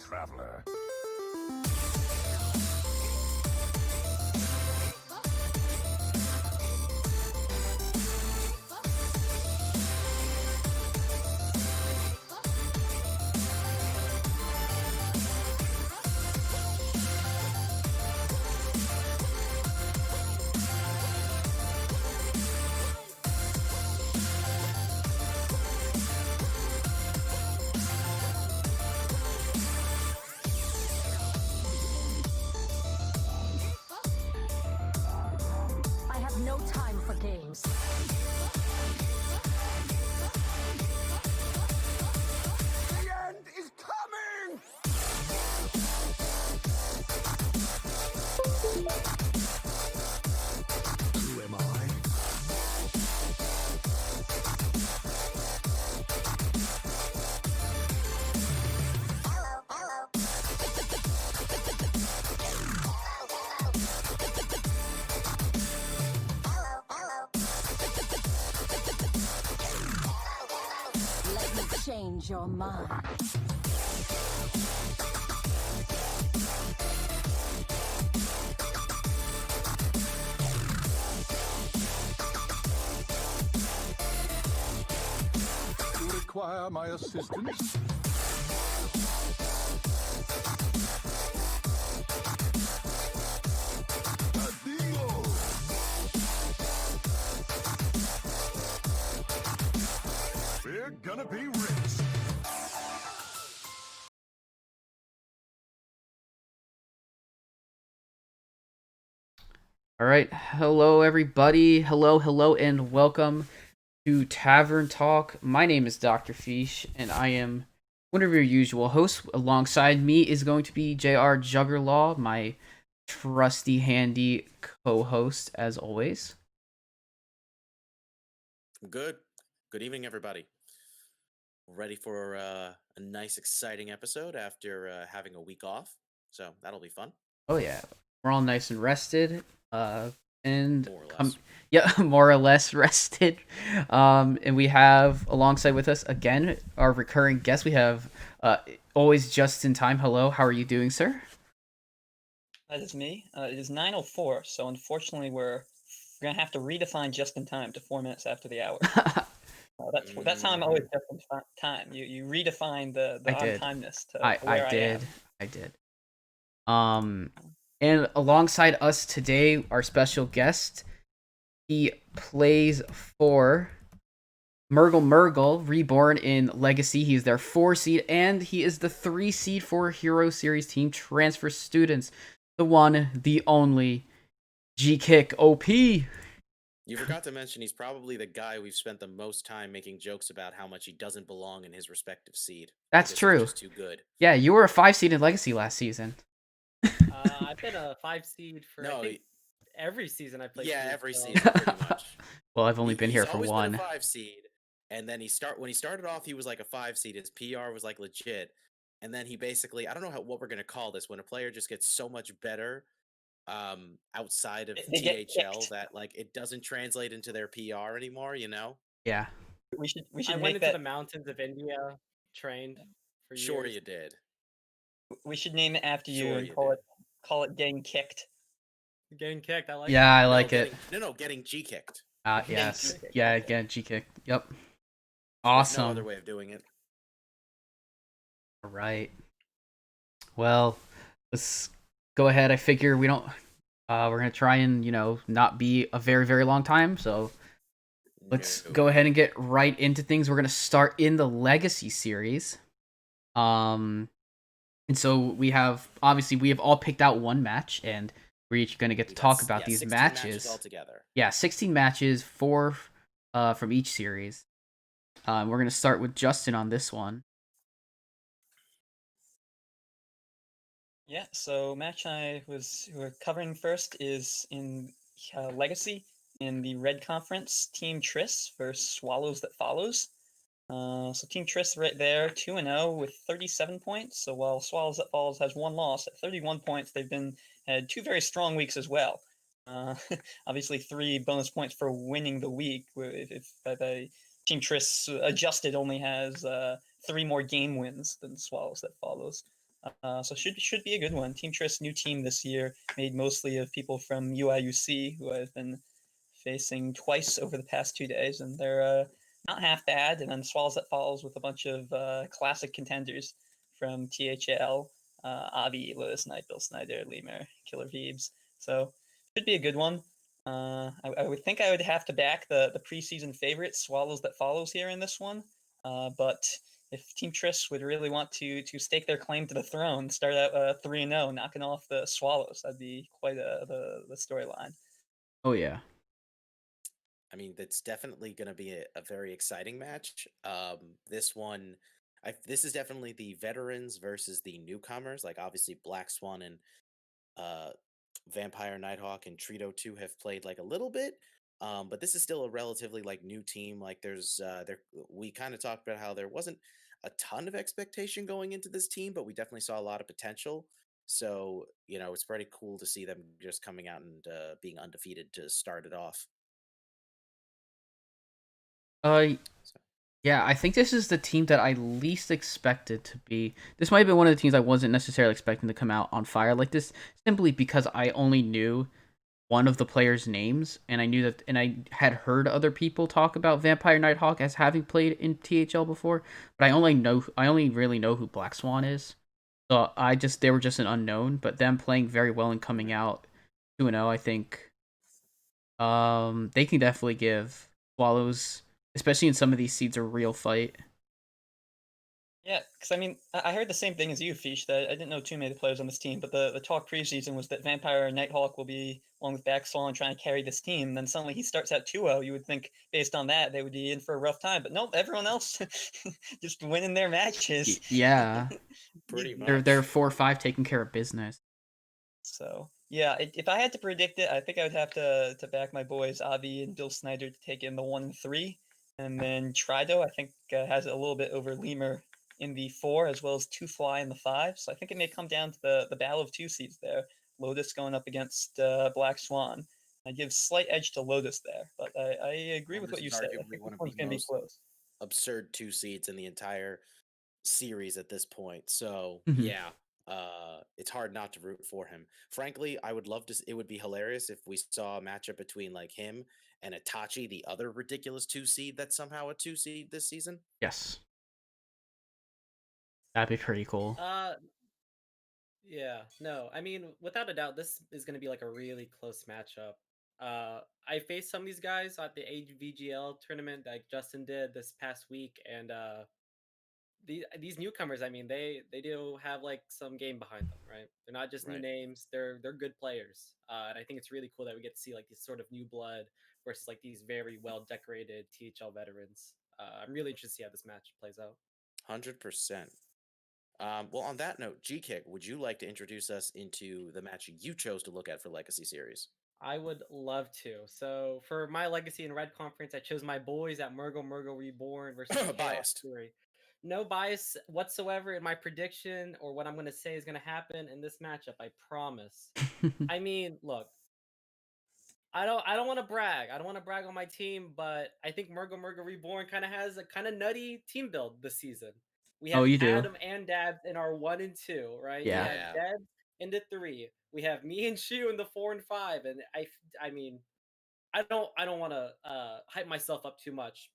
traveler. I have no time for games. The end is coming! Who am I? Let me change your mind. You require my assistance? Adios! We're gonna be rich. All right, hello everybody. Hello, and welcome to Tavern Talk. My name is Doctorfeesh, and I am one of your usual hosts. Alongside me is going to be JRJuggerlaw, my trusty, handy co-host, as always. Good. Good evening, everybody. Ready for a nice, exciting episode after having a week off. So that'll be fun. Oh yeah, we're all nice and rested. And More or less. yeah, more or less rested. And we have alongside with us again our recurring guest. We have always just in time. Hello, how are you doing, sir? That is me. It is 9:04, so unfortunately we're gonna have to redefine just in time to 4 minutes after the hour. That's how I'm always just in time. You redefine the I on did. timeness to I where did. I am. I did. And alongside us today, our special guest, he plays for Murgle Reborn in Legacy. He's their 4 seed, and he is the 3 seed for Hero Series Team Transfer Students. The one, the only, Gkick OP. You forgot to mention he's probably the guy we've spent the most time making jokes about how much he doesn't belong in his respective seed. That's because true. He's just too good. Yeah, you were a 5 seed in Legacy last season. I've been a 5 seed for I think every season I played. Yeah, every so. season pretty much. Well, I've only been here for He's always one. been a 5 seed, and then when he started off, he was like a 5 seed. His PR was like legit, and then he basically, I don't know what we're gonna call this when a player just gets so much better outside of They get THL kicked. that like it doesn't translate into their PR anymore, you know? Yeah. We should I went make into that. the mountains of India, trained for Sure years. you did. We should name it after you Sure and you call it getting kicked. Getting kicked, I like. Yeah, I No, like it. getting G kicked. Yes. Gkick, Yeah, okay. again, Gkick. Yep. There's Awesome. no other way of doing it. All right. Well, let's go ahead. I figure we don't. We're gonna try and not be a very very long time. So let's No. go ahead and get right into things. We're gonna start in the Legacy series. And so we have all picked out one match, and we're each gonna get to talk about these 16 matches altogether. Yeah, 16 matches, 4 from each series. We're gonna start with Justin on this one. Yeah, so match we're covering first is in Legacy in the Red Conference, Team Triss versus Swallows That Follows. So Team Triss right there, 2-0 with 37 points. So while Swallows That Follows has 1 loss at 31 points, they've had 2 very strong weeks as well. Obviously 3 bonus points for winning the week. If Team Triss adjusted only has 3 more game wins than Swallows That Follows. So should be a good one. Team Triss, new team this year, made mostly of people from UIUC who I've been facing twice over the past 2 days, and they're not half bad. And then Swallows That Falls with a bunch of classic contenders from THL, Avi, Lotus Knight, Bill Snyder, Lemur, Killer Veebs. So should be a good one. I would think I would have to back the preseason favorite Swallows That Follows here in this one, but if Team Triss would really want to stake their claim to the throne, start out 3-0, knocking off the Swallows, that'd be quite the storyline. Oh yeah. I mean, that's definitely going to be a very exciting match. This one, this is definitely the veterans versus the newcomers. Like obviously, Black Swan and uh, Vampire Nighthawk and Trito 2 have played like a little bit. But this is still a relatively like new team. Like there's we kind of talked about how there wasn't a ton of expectation going into this team, but we definitely saw a lot of potential. So, you know, it's pretty cool to see them just coming out and being undefeated to start it off. Uh, So. yeah, I think this is the team that I least expected to be. This might have been one of the teams I wasn't necessarily expecting to come out on fire like this, simply because I only knew one of the players' names, and I knew that, and I had heard other people talk about Vampire Nighthawk as having played in THL before, but I only really know who Black Swan is. So they were just an unknown, but them playing very well and coming out 2-0, I think they can definitely give Swallows, especially in some of these seeds, a real fight. Yeah, because I mean, I heard the same thing as you, Fish, that I didn't know too many of the players on this team, but the talk preseason was that Vampire Nighthawk will be, along with Backswan, trying to carry this team. And then suddenly he starts out 2-0. You would think, based on that, they would be in for a rough time. But nope, everyone else just winning their matches. Yeah. Pretty They're much. 4 or 5 taking care of business. So yeah, if I had to predict it, I think I would have to back my boys Avi and Bill Snyder to take in the 1-3, and then Trido I think has it a little bit over Lemur in the 4, as well as Two Fly in the 5. So I think it may come down to the battle of two seeds there. Lotus going up against Black Swan. I give slight edge to Lotus there, but I agree with This what you is said. I arguably think one this of the one's going to be most close. absurd 2 seeds in the entire series at this point. So Mhm. yeah, it's hard not to root for him. Frankly, I would love to. It would be hilarious if we saw a matchup between like him and Itachi, the other ridiculous 2 seed that's somehow a 2 seed this season. Yes. That'd be pretty cool. Yeah, no, I mean, without a doubt, this is going to be like a really close matchup. I faced some of these guys at the AVGL tournament like Justin did this past week, and these newcomers, I mean, they do have like some game behind them, right? They're not just new Right. names; they're good players, and I think it's really cool that we get to see like this sort of new blood versus like these very well decorated THL veterans. I'm really interested to see how this match plays out. 100%. Well, on that note, Gkick, would you like to introduce us into the match you chose to look at for Legacy Series? I would love to. So for my Legacy and Red Conference, I chose my boys at Murgle Reborn versus Chaos Biased. Theory. No bias whatsoever in my prediction or what I'm going to say is going to happen in this matchup. I promise. I mean, look, I don't want to brag. I don't want to brag on my team, but I think Murgle Reborn kind of has a kind of nutty team build this season. We Oh, have you do? Adam and Dabs in our 1 and 2, right? We Yeah. have Yeah. Debs in the 3. We have me and Shu in the 4 and 5, and I mean, I don't want to hype myself up too much,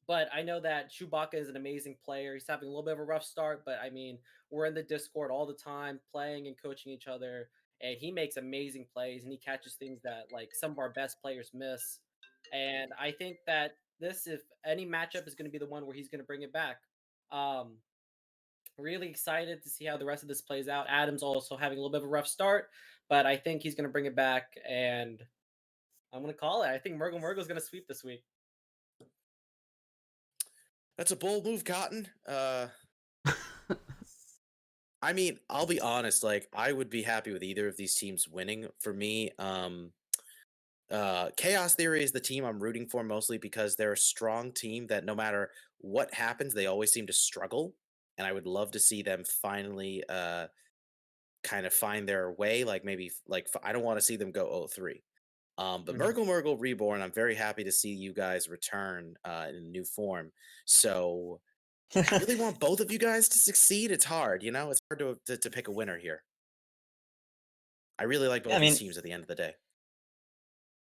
but I know that Chewbacca is an amazing player. He's having a little bit of a rough start, but I mean, we're in the Discord all the time, playing and coaching each other, and he makes amazing plays and he catches things that like some of our best players miss. And I think that this, if any matchup, is going to be the one where he's going to bring it back. Um, really excited to see how the rest of this plays out. Adam's also having a little bit of a rough start, but I think he's going to bring it back, and I'm going to call it. I think Murgle's going to sweep this week. That's a bold move, Cotton. I mean, I'll be honest, like I would be happy with either of these teams winning. For me, Chaos Theory is the team I'm rooting for mostly because they're a strong team that no matter what happens, they always seem to struggle. And I would love to see them finally kind of find their way. Like maybe like I don't want to see them go 0-3. But Mhm. Murgle Reborn, I'm very happy to see you guys return in new form. So I really want both of you guys to succeed. It's hard, you know? It's hard to pick a winner here. I really like both Yeah, I these mean, teams at the end of the day.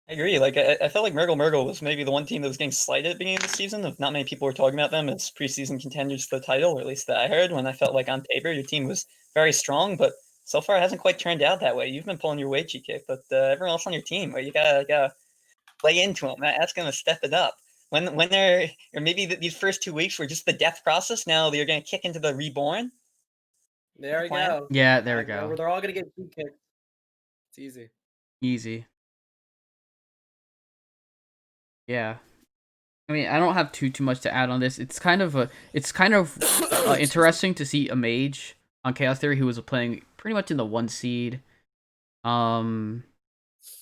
I agree. Like, I felt like Murgle was maybe the one team that was getting slighted at the beginning of the season. If not many people were talking about them as preseason contenders for the title, or at least that I heard. When I felt like on paper your team was very strong, but so far it hasn't quite turned out that way. You've been pulling your weight, Gkick, but everyone else on your team, you gotta play into them. Ask them to step it up. When they're, or maybe these first 2 weeks were just the death process. Now they're gonna kick into the reborn. There we plan? go. Yeah, there we go. They're all gonna get kicked. It's easy. Easy. Yeah. I mean, I don't have too much to add on this. It's kind of interesting to see a mage on Chaos Theory who was playing pretty much in the 1 seed, playing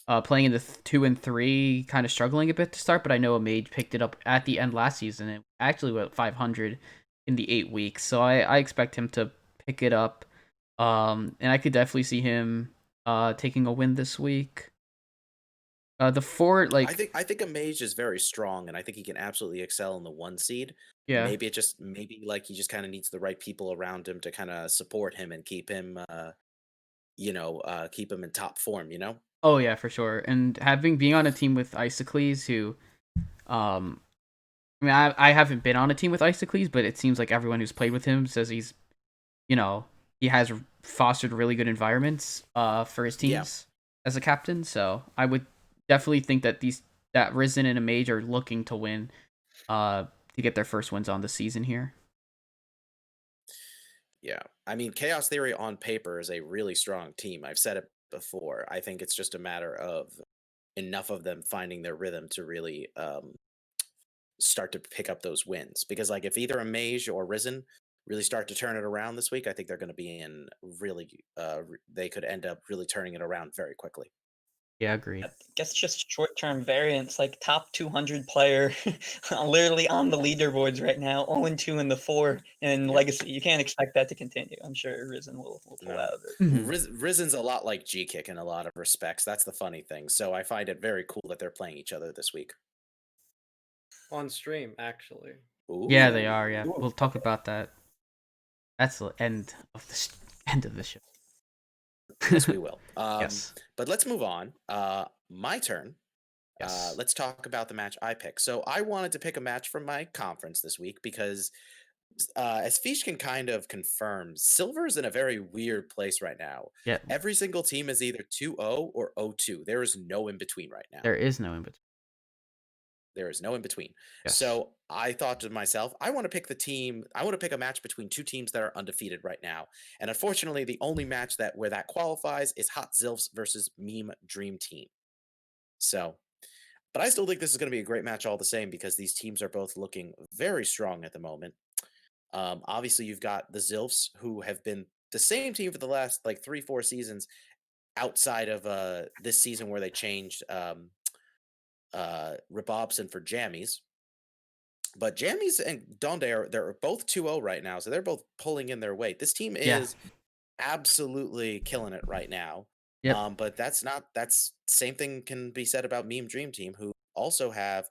in the 2 and 3, kind of struggling a bit to start. But I know a mage picked it up at the end last season and actually went 500 in the 8 weeks. So I expect him to pick it up, and I could definitely see him taking a win this week. The 4, like, I think a mage is very strong, and I think he can absolutely excel in the 1 seed. yeah. Maybe like he just kind of needs the right people around him to kind of support him and keep him, keep him in top form. You know. Oh yeah, for sure. And being on a team with Isocles, who, I mean, I haven't been on a team with Isocles, but it seems like everyone who's played with him says he has fostered really good environments for his teams as a captain. So I would definitely think that Risen and a Mage are looking to win, to get their first wins on the season here. Yeah, I mean, Chaos Theory on paper is a really strong team. I've said it before. I think it's just a matter of enough of them finding their rhythm to really start to pick up those wins. Because like if either a Mage or Risen really start to turn it around this week, I think they're going to be in really. They could end up really turning it around very quickly. Yeah, agreed. I guess just short-term variance, like top 200 player, literally on the leaderboards right now, 0-2 in the 4 in Legacy. You can't expect that to continue. I'm sure Risen will pull out of it. Risen's a lot like Gkick in a lot of respects. That's the funny thing. So I find it very cool that they're playing each other this week. On stream, actually. Ooh. Yeah, they are. Yeah, we'll talk about that. That's the end of the show. Yes, we will. Yes. But let's move on. My turn. Yes. Let's talk about the match I picked. So I wanted to pick a match from my conference this week because, as Feesh can kind of confirm, Silver's in a very weird place right now. Yeah. Every single team is either 2-0 or 0-2. There is no in between right now. There is no in between. There is no in between. Yes. So I thought to myself, I want to pick a match between 2 teams that are undefeated right now. And unfortunately, the only match where that qualifies is Hot Zilfs versus Meme Dream Team. So, but I still think this is going to be a great match all the same because these teams are both looking very strong at the moment. Obviously, you've got the Zilfs, who have been the same team for the last like 3-4 seasons, outside of this season where they changed Rabobson for Jammies. But Jammies and Donde they're both 2-0 right now, so they're both pulling in their weight. This team is absolutely killing it right now. Yep. But that's same thing can be said about Meme Dream Team, who also have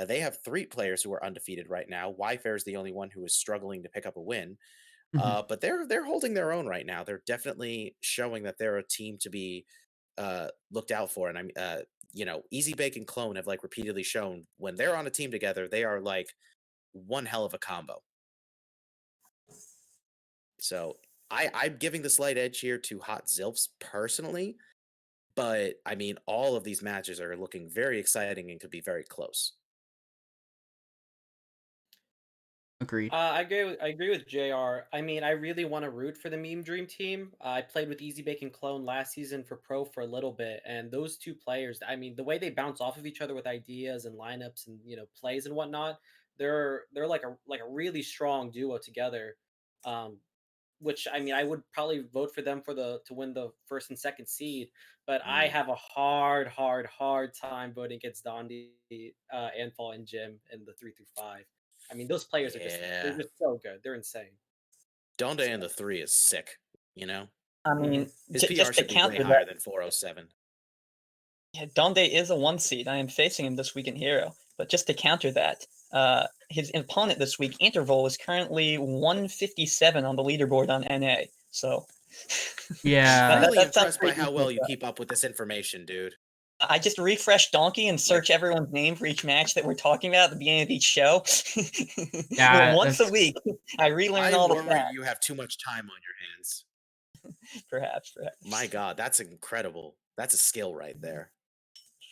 they have 3 players who are undefeated right now. Yfair is the only one who is struggling to pick up a win. But they're holding their own right now. They're definitely showing that they're a team to be looked out for. And I'm Easy Bake and Clone have like repeatedly shown when they're on a team together, they are like one hell of a combo. So I'm giving the slight edge here to Hot Zilfs personally, but I mean, all of these matches are looking very exciting and could be very close. Agreed. I agree with JR. I mean, I really want to root for the Meme Dream team. I played with Easy Bake and Clone last season for pro for a little bit, and those 2 players, I mean, the way they bounce off of each other with ideas and lineups and plays and whatnot, they're like a really strong duo together. Which I mean, I would probably vote for them to win the 1st and 2nd seed, but I have a hard time voting against Dondi, Anfall, and Jim in the 3-5. I mean, those players are they're just so good. They're insane. Donde in the 3 is sick, you know? I mean, His PR just to should be way counter higher that, than 407. yeah, Donde is a 1 seed. I am facing him this week in Hero. But just to counter that, his opponent this week, Interval, is currently 157 on the leaderboard on NA. So Yeah. I'm really that sounds impressed by pretty how well equal, you keep up with this information, dude. I just refresh Donkey and search everyone's name for each match that we're talking about at the beginning of each show. Yeah, Once a that's- week, I relearn I all the worry facts. you have too much time on your hands. Perhaps. My God, that's incredible. That's a skill right there.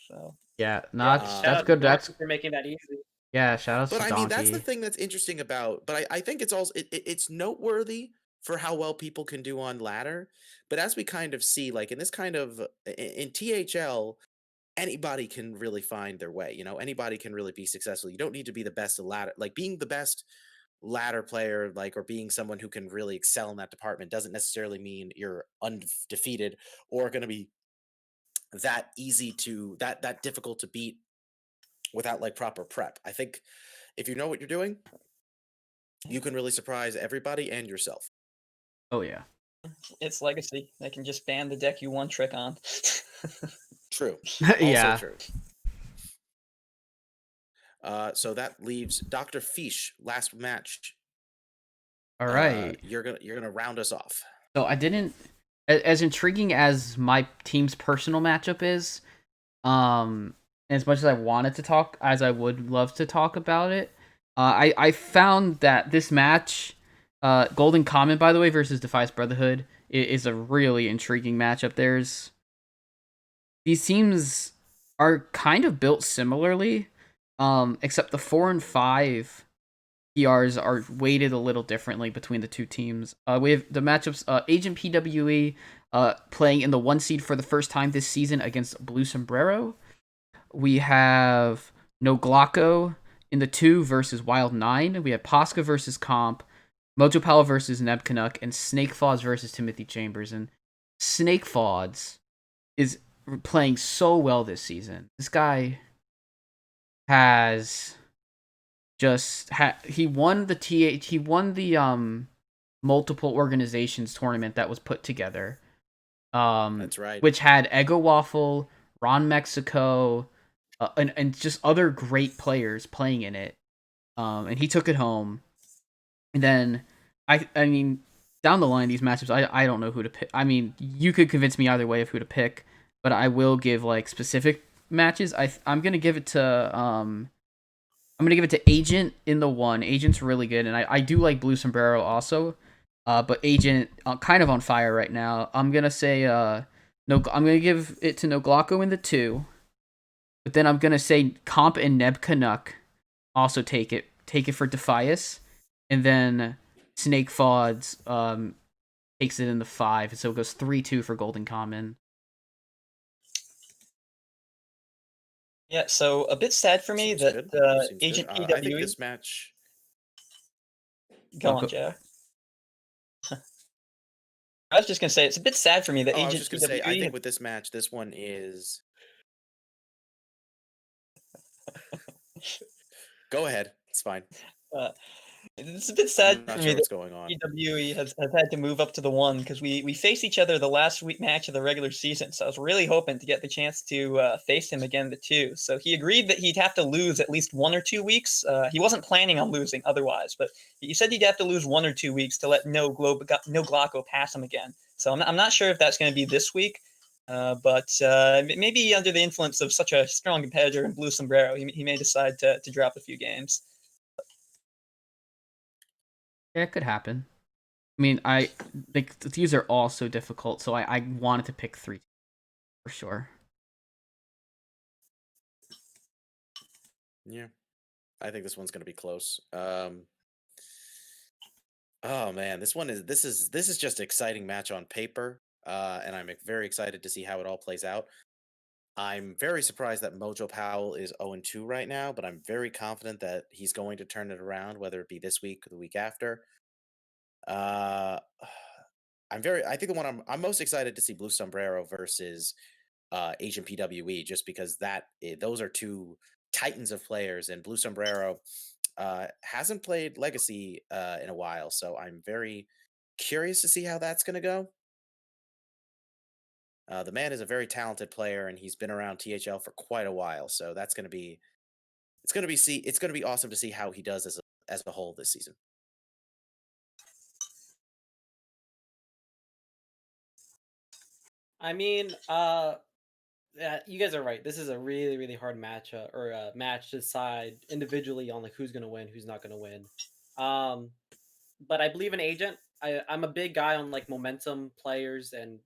So Yeah, no, Yeah, that's shout that's out to good. That's Donkey for making that easy. yeah. Shout outs But to I mean, that's the Donkey. thing that's interesting about. But I think it's also it's noteworthy for how well people can do on ladder. But as we kind of see, like in this kind of in THL, anybody can really find their way. You know, anybody can really be successful. You don't need to be the best at ladder. Like being the best ladder player, like or being someone who can really excel in that department, doesn't necessarily mean you're undefeated or going to be that easy to that difficult to beat without like proper prep. I think if you know what you're doing, you can really surprise everybody and yourself. Oh yeah. it's Legacy. They can just ban the deck you one trick on. True. Yeah. Also true. So that leaves Doctorfeesh, last match. All right. You're gonna round us off. So I didn't, as intriguing as my team's personal matchup is, as much as I wanted to talk, as I would love to talk about it, I found that this match, Golden Common, by the way, versus Defiance Brotherhood, is a really intriguing matchup. These teams are kind of built similarly, except the 4 and 5 PRs are weighted a little differently between the two teams. We have the matchups, Agent PWE playing in the 1 seed for the first time this season against Blue Sombrero. We have No Glocko in the 2 versus Wild 9. We have Posca versus Comp, Mojo Pal versus Neb Canuck, and Snake Fods versus Timothy Chambers. And Snake Fods is playing so well this season. This guy has just he won the multiple organizations tournament that was put together. That's right. Which had Ego Waffle, Ron Mexico, and just other great players playing in it. And he took it home. And then I mean down the line these matchups I don't know who to pick. I mean, you could convince me either way of who to pick, but I will give like specific matches. I'm going to give it to Agent in the 1. Agent's really good, and I do like Blue Sombrero also. But Agent kind of on fire right now. I'm gonna say no. I'm gonna give it to No Glocko in the 2. But then I'm gonna say Comp and Neb Canuck also take it for Defias, and then Snake Fods takes it in the 5. So it goes 3-2 for Golden Common. Yeah, so a bit sad for me Seems that good. Seems Agent good. I think PWE. this match. Go on, JR. I was just gonna say it's a bit sad for me that Oh, I was Agent just gonna say, I PWE. think with this match, this one is. Go ahead. It's fine. It's a bit sad I'm for not me sure that what's going on. PWE has had to move up to the 1 because we faced each other the last week match of the regular season. So I was really hoping to get the chance to face him again the 2. So he agreed that he'd have to lose at least 1 or 2 weeks. He wasn't planning on losing otherwise, but he said he'd have to lose 1 or 2 weeks to let No Glocko pass him again. So I'm not sure if that's going to be this week. But maybe under the influence of such a strong competitor in Blue Sombrero, he may decide to drop a few games. Yeah, it could happen. I mean, these are all so difficult, so I wanted to pick 3 for sure. Yeah, I think this one's gonna be close. Oh man, this is just an exciting match on paper, and I'm very excited to see how it all plays out. I'm very surprised that Mojo Powell is 0-2 right now, but I'm very confident that he's going to turn it around, whether it be this week or the week after. Uh, I think the one I'm most excited to see Blue Sombrero versus Agent PWE, just because those are 2 titans of players, and Blue Sombrero hasn't played Legacy in a while, so I'm very curious to see how that's going to go. The man is a very talented player, and he's been around THL for quite a while, so that's going to be it's gonna be awesome to see how he does as a whole this season. I mean, you guys are right. This is a really, really hard match or a match to decide individually on like who's gonna win, who's not gonna win. But I believe in Agent. I'm a big guy on like momentum players, and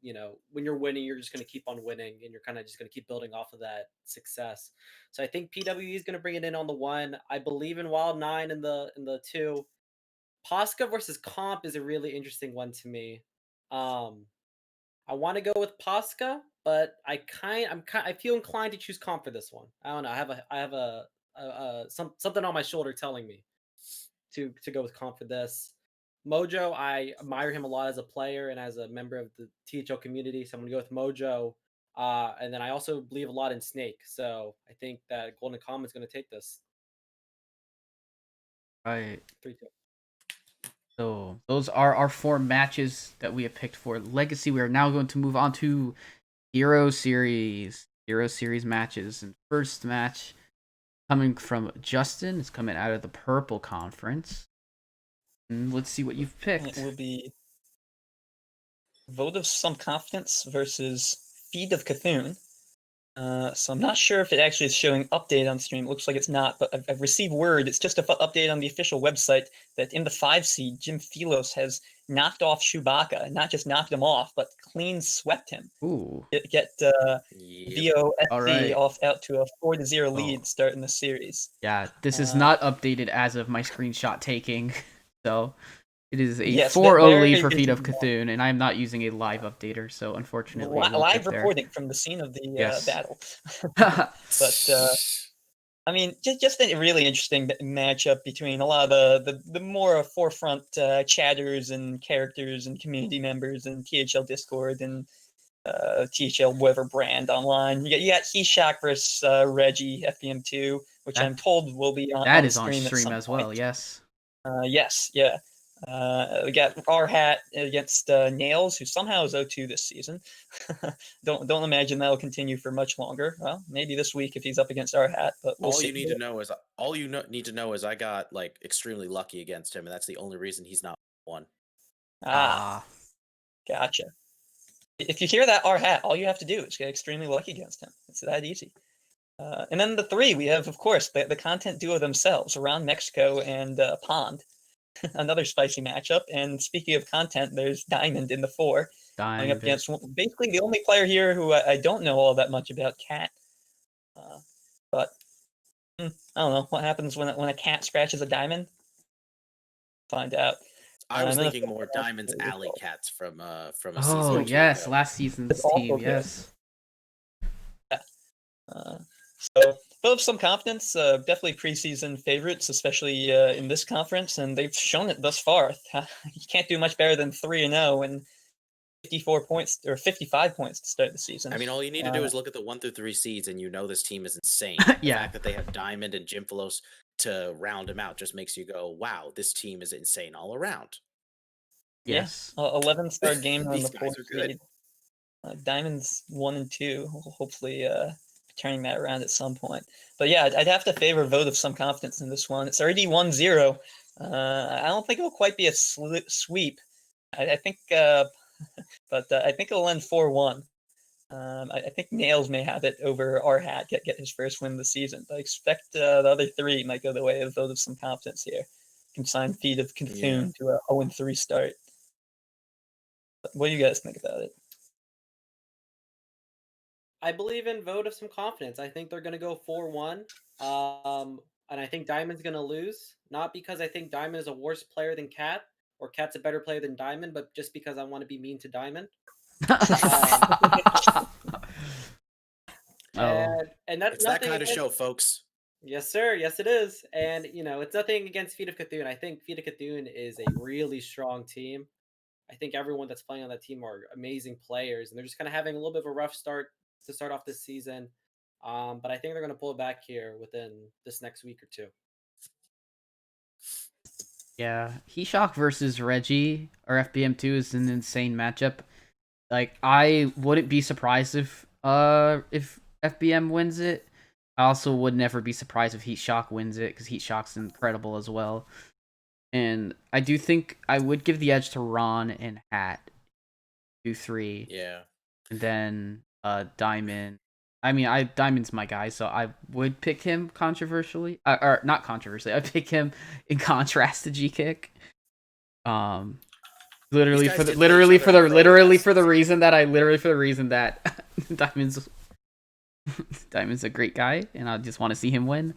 when you're winning, you're just gonna keep on winning, and you're kind of just gonna keep building off of that success. So I think PWE is gonna bring it in on the 1. I believe in Wild 9 in the 2. Posca versus Comp is a really interesting one to me. Um, I want to go with Posca, but I feel inclined to choose Comp for this one. I don't know. Something on my shoulder telling me to go with Comp for this. Mojo, I admire him a lot as a player and as a member of the THL community, so I'm gonna go with Mojo. And then I also believe a lot in Snake, so I think that Golden Comet is gonna take this Right. 3-2. So those are our 4 matches that we have picked for Legacy. We are now going to move on to Hero Series. Hero Series matches. And first match coming from Justin. It's coming out of the Purple Conference. And let's see what you've picked. It will be Vote of Some Confidence versus Feed of Cthulhu. So I'm not sure if it actually is showing update on stream. It looks like it's not, but I've received word. It's just an update on the official website that in the 5 seed, Jim Philos has knocked off Chewbacca. And not just knocked him off, but clean swept him. Ooh. Get VOSC out to a 4-0 lead starting the series. Yeah, this is not updated as of my screenshot taking. So it is a Yes, 4-0 lead for Feet of Cthulhu, and I'm not using a live updater, so unfortunately, live reporting from the scene of the battle. But I mean, just a really interesting matchup between a lot of the more forefront chatters and characters and community members and THL Discord and THL whatever brand online. You got Heeshock versus Reggie FBM2, which I'm told will be on that is stream on stream at as some well. point. Yes. Yes, yeah. We got our hat against Nails, who somehow is 0-2 this season. Don't imagine that'll continue for much longer. Well, maybe this week if he's up against our hat, but we'll see. All you need to know is I got like extremely lucky against him, and that's the only reason he's not won. Gotcha. If you hear that our hat, all you have to do is get extremely lucky against him. It's that easy. And then the 3, we have, of course, the content duo themselves, around Mexico and Pond. Another spicy matchup. And speaking of content, there's Diamond in the 4. Going up against basically the only player here who I don't know all that much about, Cat. But I don't know what happens when a cat scratches a diamond. Find out. I was thinking more Diamond's Alley Cats from a season. Oh yes, last season's team. Yes. So both some confidence, definitely preseason favorites, especially in this conference, and they've shown it thus far. You can't do much better than 3-0 and 54 points or 55 points to start the season. I mean, all you need to do is look at the 1 through 3 seeds, and this team is insane. The fact that they have Diamond and Jim Philos to round him out just makes you go, "Wow, this team is insane all around." Yes. 11-star game on These the guys 4th are good. seed. Diamond's 1 and 2. Hopefully, turning that around at some point. But yeah, I'd have to favor Vote of Some Confidence in this one. It's already 1-0. I don't think it'll quite be a sweep. I think, but I think it'll end 4-1. I think Nails may have it over our hat, get his first win of the season. But I expect the other 3 might go the way of Vote of Some Confidence here. Consign Feet of Cthulhu to a 0-3 start. But what do you guys think about it? I believe in Vote of Some Confidence. I think they're going to go 4-1. And I think Diamond's going to lose. Not because I think Diamond is a worse player than Cat, or Cat's a better player than Diamond, but just because I want to be mean to Diamond. And that's it's that kind of show, folks. Yes, sir. Yes, it is. And, it's nothing against Feet of Cthulhu. I think Feet of Cthulhu is a really strong team. I think everyone that's playing on that team are amazing players, and they're just kind of having a little bit of a rough start to start off this season. But I think they're going to pull it back here within this next week or 2. Yeah, Heeshock versus Reggie or FBM2 is an insane matchup. Like, I wouldn't be surprised if FBM wins it, I also would never be surprised if Heat Shock wins it, because Heat Shock's incredible as well. And I do think I would give the edge to Ron and Hat, 2-3. Yeah. And then Diamond. I mean, Diamond's my guy, so I would pick him controversially, or not controversially. I pick him in contrast to Gkick. Literally guys for the did play each other in pro reason that Diamond's a great guy, and I just want to see him win.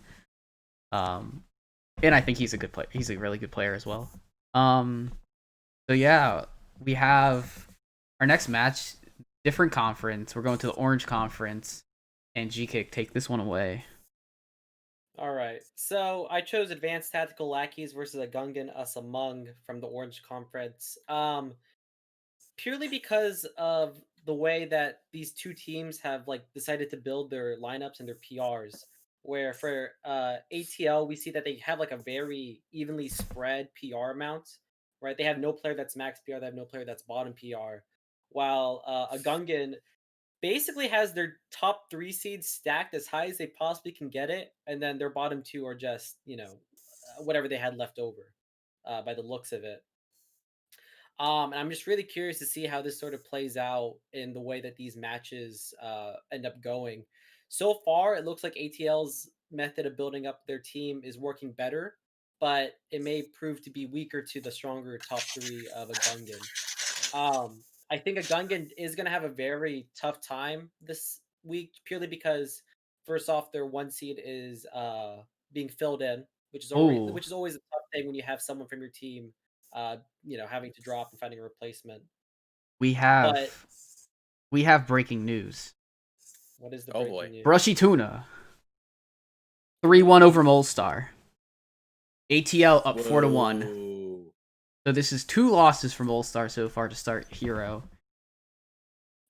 And I think he's a good player. He's a really good player as well. So yeah, we have our next match, different conference. We're going to the Orange Conference, and Gkick, take this one away. All right. So I chose Advanced Tactical Lackeys versus a Gungan Usamung from the Orange Conference. Purely because of the way that these two teams have like decided to build their lineups and their PRs. Where for ATL we see that they have like a very evenly spread PR amount, right? They have no player that's max PR, they have no player that's bottom PR. While a Gungan basically has their top 3 seeds stacked as high as they possibly can get it, and then their bottom 2 are just, whatever they had left over, by the looks of it. And I'm just really curious to see how this sort of plays out in the way that these matches end up going. So far, it looks like ATL's method of building up their team is working better, but it may prove to be weaker to the stronger top 3 of a Gungan. I think a Gungan is going to have a very tough time this week, purely because, first off, their 1 seed is being filled in, which is Oh, always a tough thing when you have someone from your team having to drop and finding a replacement. we But have breaking news. what is the Oh, breaking boy. news? Brushy Tuna 3-1 over Molestar. ATL up 4-1. Whoa. So this is 2 losses from Molestar so far to start Hero.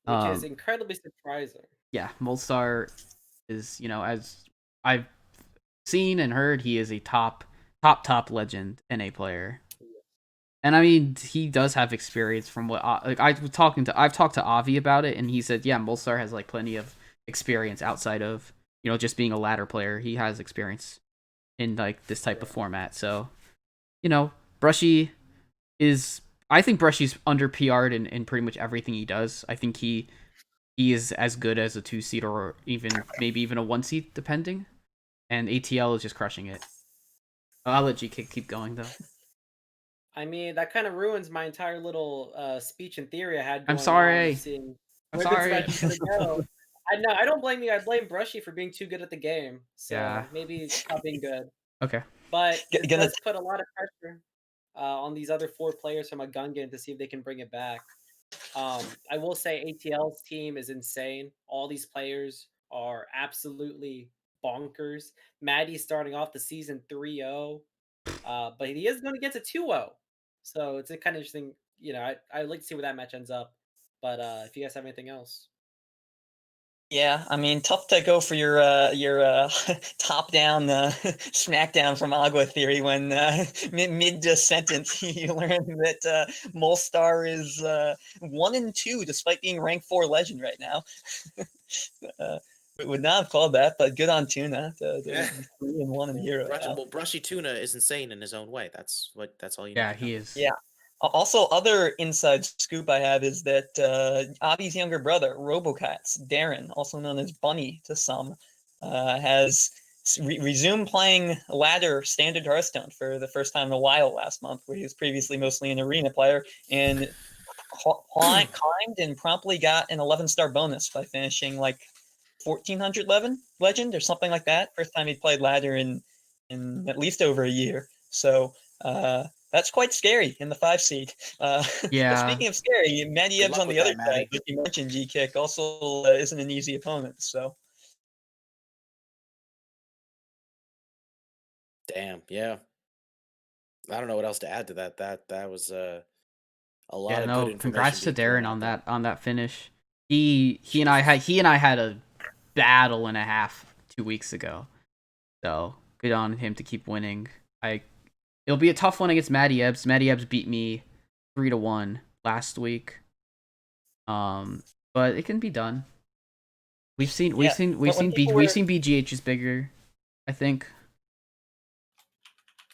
Which is incredibly surprising. Yeah, Molestar is, as I've seen and heard, he is a top legend NA player. And I mean, he does have experience from what I've talked to Avi about it, and he said, yeah, Molestar has like plenty of experience outside of just being a ladder player. He has experience in like this type of format. So, Brushy I think Brushy's under PR'd in pretty much everything he does. I think he is as good as a 2 seed or maybe even a 1 seed depending. And ATL is just crushing it. I'll let Gkick keep going though. I mean, that kind of ruins my entire little speech and theory I had I'm going sorry. on, seeing I'm where sorry. this match is gonna go. I don't blame you. I blame Brushy for being too good at the game. So Yeah. maybe stop being good. Okay. But it Gonna does put a lot of pressure on these other 4 players from a Gungan to see if they can bring it back. I will say ATL's team is insane. All these players are absolutely bonkers. Maddie's starting off the season 3-0, but he is going to get to 2-0. So it's a kind of interesting. I'd like to see where that match ends up. But if you guys have anything else. Yeah, I mean, tough to go for your top-down smackdown from Agua theory when mid sentence you learn that Molestar is 1-2 despite being rank 4 legend right now. Would not have called that, but good on Tuna. 3-1 in Hero. Well, Brushy Tuna is insane in his own way. That's all you need. Yeah, to know. he is. Yeah. Also, other inside scoop I have is that Avi's younger brother, Robocats, Darren, also known as Bunny to some, has resumed playing ladder standard Hearthstone for the first time in a while last month, where he was previously mostly an arena player, and climbed and promptly got an 11-star bonus by finishing like 1400 legend or something like that. First time he played ladder in at least over a year. So that's quite scary in the 5 seed. Yeah. But speaking of scary, Matty Good Ebbs luck on with the other that, Matty. side, like you mentioned, Gkick also isn't an easy opponent. So Damn. Yeah. I don't know what else to add to that. That was a lot Yeah, of no, good information. congrats to being thrown Darren out on there. that finish. He and I had a battle and a half 2 weeks ago. So good on him to keep winning. It'll be a tough one against Matty Ebbs. Matty Ebbs beat me 3-1 last week. But it can be done. We've seen when people were- BGH's bigger, I think.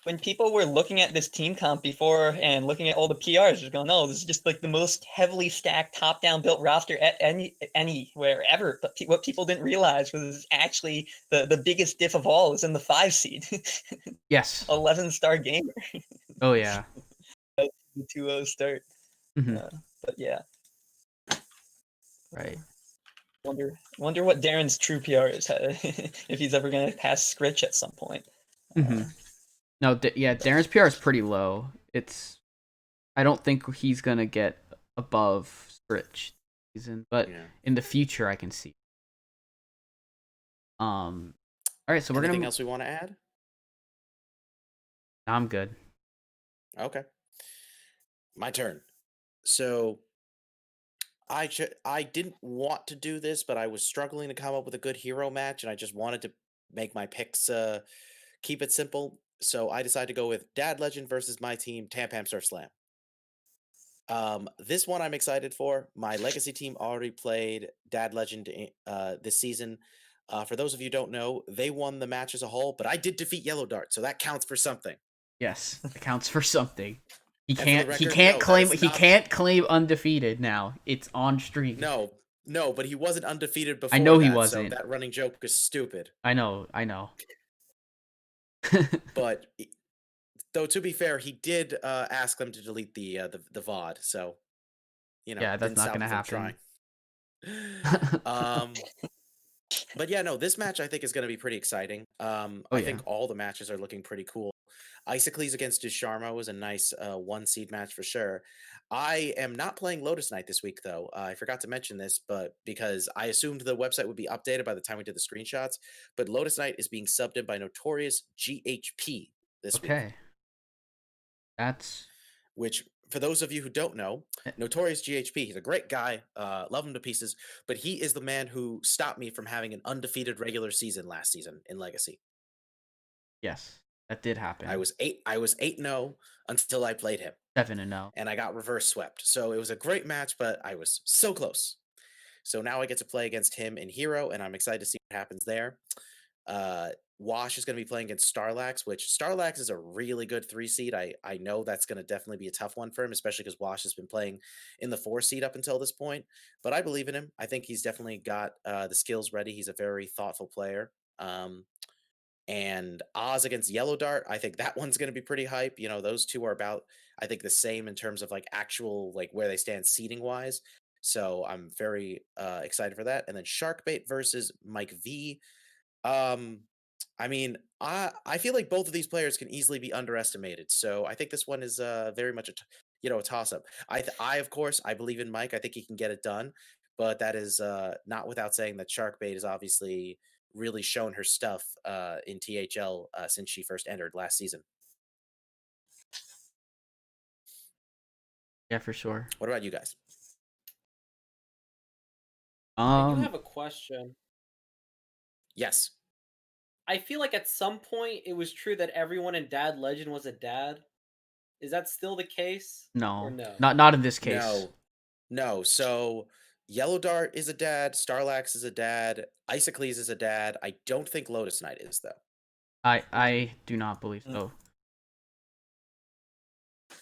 When people were looking at this team comp before and looking at all the PRs, they're going, "No, this is just like the most heavily stacked, top-down built roster at anywhere ever." But what people didn't realize was actually the biggest diff of all is in the 5 seed, Yes. 11-star gamer, Oh yeah. the 2-0 start. Mhm. But yeah, Right. wonder what Darren's true PR is, if he's ever gonna pass Scritch at some point. Mm-hmm. No, yeah, Darren's PR is pretty low. I don't think he's gonna get above Scritch season, but in the future I can see. All right, so we're Anything gonna. else we want to add? I'm good. Okay, my turn. So I didn't want to do this, but I was struggling to come up with a good hero match, and I just wanted to make my picks keep it simple. So I decided to go with Dad Legend versus my team, Tampam Surf Slam. This one I'm excited for. My legacy team already played Dad Legend this season. For those of you who don't know, they won the match as a whole, but I did defeat Yellow Dart, so that counts for something. Yes, it counts for something. He And for the can't. record, He can't no, claim. that is He not- can't claim undefeated now. It's on stream. No, but he wasn't undefeated before. I know he that, wasn't. So that running joke is stupid. I know. But though, to be fair, he did ask them to delete the VOD. So yeah, that's didn't not stop gonna him from happen. trying. But yeah, no, this match I think is going to be pretty exciting. I think all the matches are looking pretty cool. Isocles against Dusharma was a nice 1-seed match for sure. I am not playing Lotus Knight this week, though. I forgot to mention this, but because I assumed the website would be updated by the time we did the screenshots, but Lotus Knight is being subbed in by Notorious GHP this week. Okay. That's Which, for those of you who don't know, Notorious GHP, he's a great guy, love him to pieces, but he is the man who stopped me from having an undefeated regular season last season in Legacy. yes, that did happen. I was 8-0 until I played him. 7-0. And I got reverse swept. So it was a great match, but I was so close. So now I get to play against him in Hero, and I'm excited to see what happens there. Wash is going to be playing against Starlax, which Starlax is a really good 3-seed. I know that's going to definitely be a tough one for him, especially because Wash has been playing in the 4-seed up until this point. But I believe in him. I think he's definitely got the skills ready. He's a very thoughtful player. And Oz against Yellow Dart, I think that one's going to be pretty hype. Those two are about, I think, the same in terms of actual where they stand seeding wise. So I'm very excited for that. And then Sharkbait versus Mike V. I mean, I feel like both of these players can easily be underestimated. So I think this one is very much a toss up. I of course I believe in Mike. I think he can get it done, but that is not without saying that Sharkbait has obviously really shown her stuff in THL since she first entered last season. Yeah, for sure. What about you guys? I do have a question. Yes. I feel like at some point it was true that everyone in Dad Legend was a dad. Is that still the case? No. Or no? Not in this case. No. So Yellow Dart is a dad. Starlax is a dad. Isocles is a dad. I don't think Lotus Knight is, though. I do not believe so.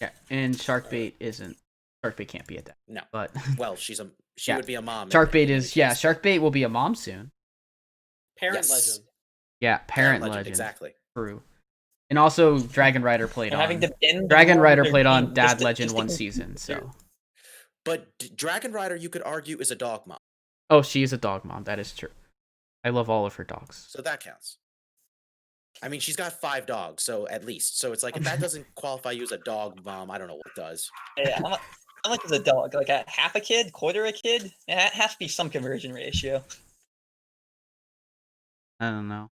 Yeah, and Sharkbait isn't. Sharkbait can't be a dad. No. But well, she Yeah. would be a mom. Sharkbait is Sharkbait will be a mom soon. Parent Legend. Yeah, parent legend. Exactly. True. And also Dragon Rider played And having on to bend Dragon more Rider with played their on team Dad just to- Legend just to one keep season, their- so But Dragon Rider, you could argue, is a dog mom. Oh, she is a dog mom, that is true. I love all of her dogs. So that counts. I mean, she's got 5 dogs, so at least. So it's like, if that doesn't qualify you as a dog mom, I don't know what does. Yeah, I'm like as a dog, like a half a kid, quarter a kid. It has to be some conversion ratio. I don't know.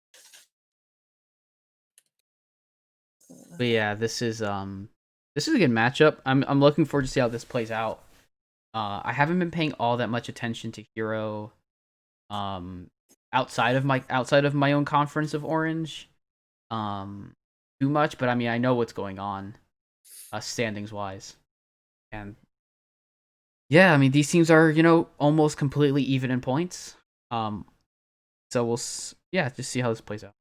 But yeah, this is a good matchup. I'm looking forward to see how this plays out. I haven't been paying all that much attention to Hero outside of my own conference of Orange too much, but I mean I know what's going on standings wise. And yeah, I mean these teams are, almost completely even in points. So we'll just see how this plays out.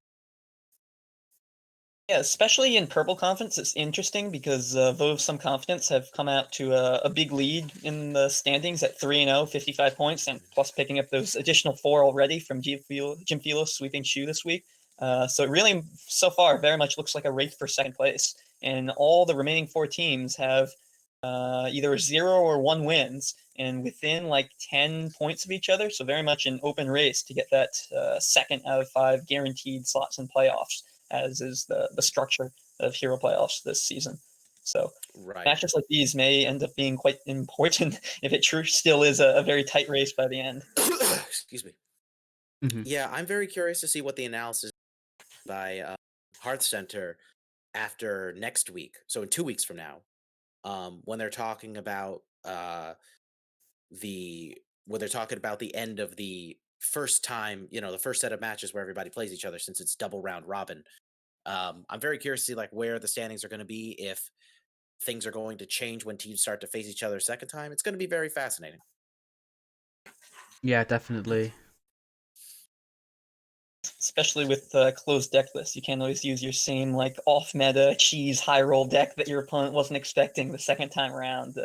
Yeah, especially in Purple Conference, it's interesting because Vote of Some Confidence have come out to a big lead in the standings at 3-0, 55 points, and plus picking up those additional 4 already from Jim Philo's sweeping Shu this week. So it really, so far, very much looks like a race for second place. And all the remaining 4 teams have either 0 or 1 wins, and within like 10 points of each other. So very much an open race to get that second out of 5 guaranteed slots in playoffs, as is the structure of Hero playoffs this season. So matches like these may end up being quite important if it still is a very tight race by the end. Excuse me. Yeah, I'm very curious to see what the analysis by Hearth Center after next week. So in 2 weeks from now, when they're talking about the end of the first time, the first set of matches where everybody plays each other, since it's double round robin. I'm very curious to see like where the standings are going to be, if things are going to change when teams start to face each other a second time. It's going to be very fascinating. Yeah, definitely. Especially with closed deck lists, you can't always use your same like off meta cheese high roll deck that your opponent wasn't expecting the second time around.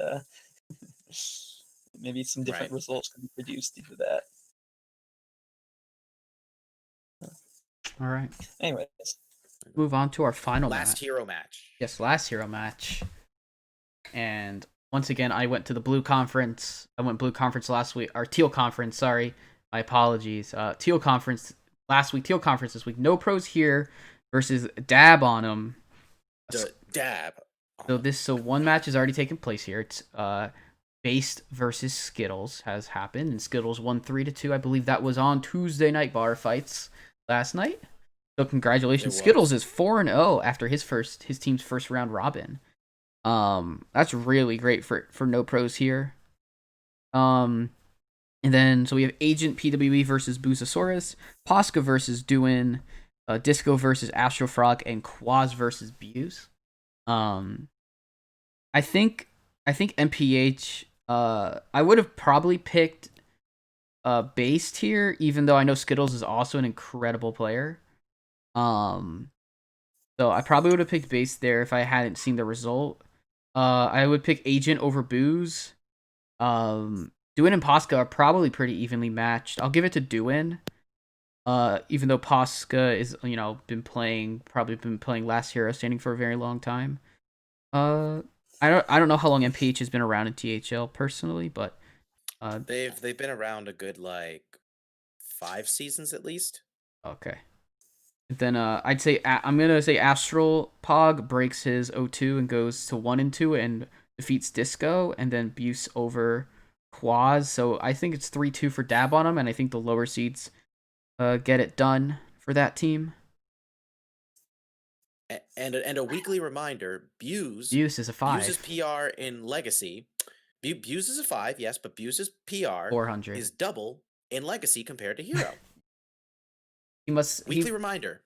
Maybe some different results can be produced due to that. All right. Anyways, move on to our final last hero match. Yes, last hero match. And once again, I went to the blue conference. I went blue conference last week, or teal conference. Sorry, my apologies. Teal conference last week. Teal conference this week. No pros here versus Dab on them. Dab. So one match has already taken place here. It's Based versus Skittles has happened, and Skittles won 3-2. I believe that was on Tuesday night bar fights last night. So congratulations, Skittles is 4-0 after his team's first round robin. That's really great for no pros here. And then so we have Agent PWE versus Boozosaurus, Posca versus Duin, Disco versus Astrofrog, and Quaz versus Buse. I think MPH. I would have probably picked Based here, even though I know Skittles is also an incredible player. So I probably would have picked Based there if I hadn't seen the result. I would pick Agent over Booze. Duin and Posca are probably pretty evenly matched. I'll give it to Duin. Even though Posca is, been playing last hero standing for a very long time. I don't know how long MPH has been around in THL personally, but they've been around a good 5 seasons at least. Okay. Then I'm gonna say Astral Pog breaks his 0-2 and goes to 1-2 and defeats Disco, and then Buse over Quaz. So I think it's 3-2 for Dab on him, and I think the lower seeds get it done for that team. And a weekly reminder: Buse is a 5. Buse's PR in Legacy. Buse is a 5, yes, but Buse's PR 400 is double in Legacy compared to Hero. Weekly reminder.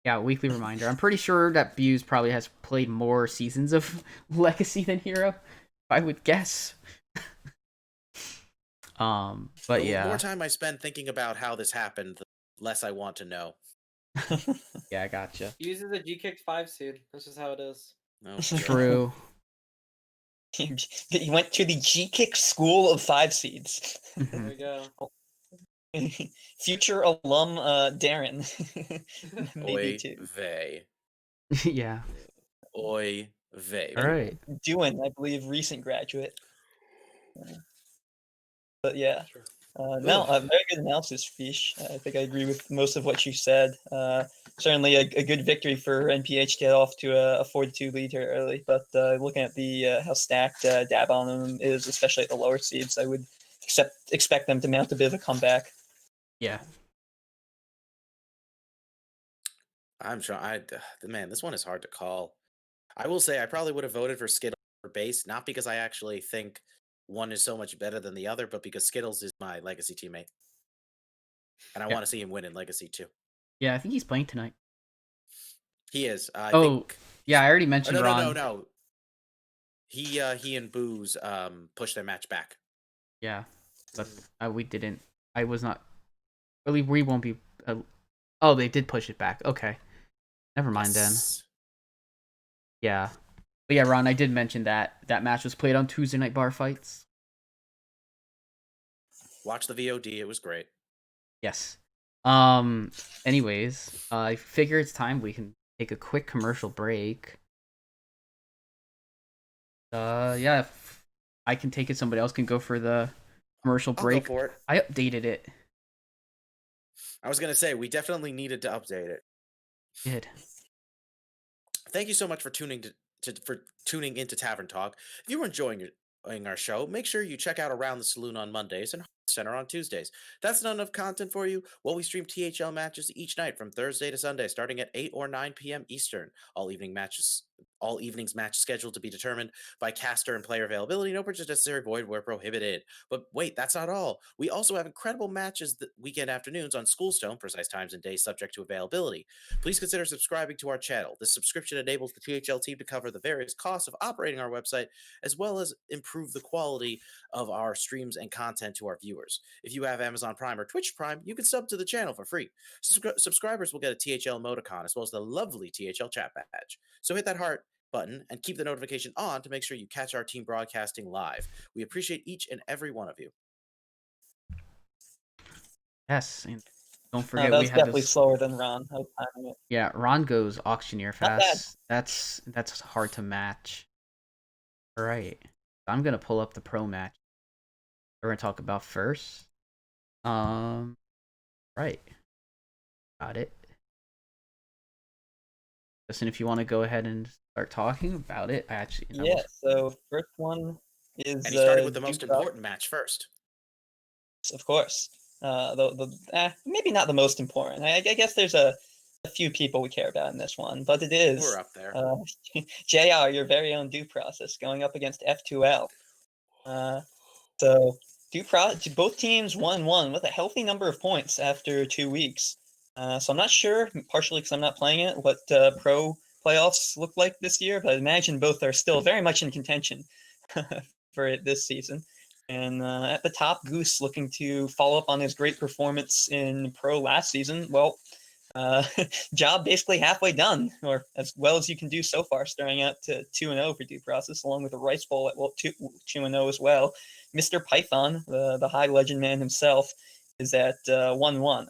Yeah, weekly reminder. I'm pretty sure that Buse probably has played more seasons of Legacy than Hero, I would guess. But the yeah. more time I spend thinking about how this happened, the less I want to know. Yeah, I gotcha. He uses a Gkick 5 seed. That's just how it is. No, true. He went to the Gkick school of 5 seeds. There we go. Future alum Darren. Maybe vey. Yeah. Oy vey. All right. Duin, I believe, recent graduate. But yeah. No, very good analysis, Fish. I think I agree with most of what you said. Certainly a good victory for NPH to get off to a 4-2 lead here early. But looking at the how stacked Dab on them is, especially at the lower seeds, I would expect them to mount a bit of a comeback. Yeah. I'm trying. Man, this one is hard to call. I will say I probably would have voted for Skittles for Base, not because I actually think one is so much better than the other, but because Skittles is my Legacy teammate. And I want to see him win in Legacy too. Yeah, I think he's playing tonight. He is. I already mentioned Ron. No. He and Booze pushed their match back. Yeah, but we didn't. I was not Really, we won't be. Oh, they did push it back. Okay, never mind then. Yes. Yeah, but yeah, Ron, I did mention that match was played on Tuesday Night Bar Fights. Watch the VOD. It was great. Yes. Anyways, I figure it's time we can take a quick commercial break. Yeah, if I can take it. Somebody else can go for the commercial I'll break. go for it. I updated it. I was gonna say we definitely needed to update it. Did. Thank you so much for tuning into Tavern Talk. If you were enjoying our show, make sure you check out Around the Saloon on Mondays and Center on Tuesdays. That's not enough content for you? Well, we stream THL matches each night from Thursday to Sunday, starting at 8 or 9 p.m. Eastern. All evenings match scheduled to be determined by caster and player availability. No purchase necessary, void where prohibited. But wait, that's not all. We also have incredible matches weekend afternoons on Schoolstone, precise times and days subject to availability. Please consider subscribing to our channel. This subscription enables the THL team to cover the various costs of operating our website, as well as improve the quality of our streams and content to our viewers. If you have Amazon Prime or Twitch Prime, you can sub to the channel for free. Subscribers will get a THL emoticon as well as the lovely THL chat badge. So hit that heart button and keep the notification on to make sure you catch our team broadcasting live. We appreciate each and every one of you. Yes, and don't That forget we was have definitely this. slower than Ron. I was timing it. Yeah, Ron goes auctioneer Not bad. fast. That's hard to match. All right, I'm gonna pull up the pro match we're gonna talk about first. Right, got it. Listen, if you want to go ahead and start talking about it, I actually Yeah. So first one is. And he started with the most Duke important match first. of course. Maybe not the most important. I guess there's a few people we care about in this one, but it is We're up there. JR, your very own due process, going up against F2L. So both teams 1-1 with a healthy number of points after 2 weeks. So I'm not sure, partially because I'm not playing it, what pro playoffs look like this year, but I imagine both are still very much in contention for it this season. And at the top, Goose looking to follow up on his great performance in pro last season. Well, job basically halfway done, or as well as you can do so far, starting out to 2-0 for due process, along with a Rice Bowl at 2-0 as well. Mr. Python, the high legend man himself, is at 1-1.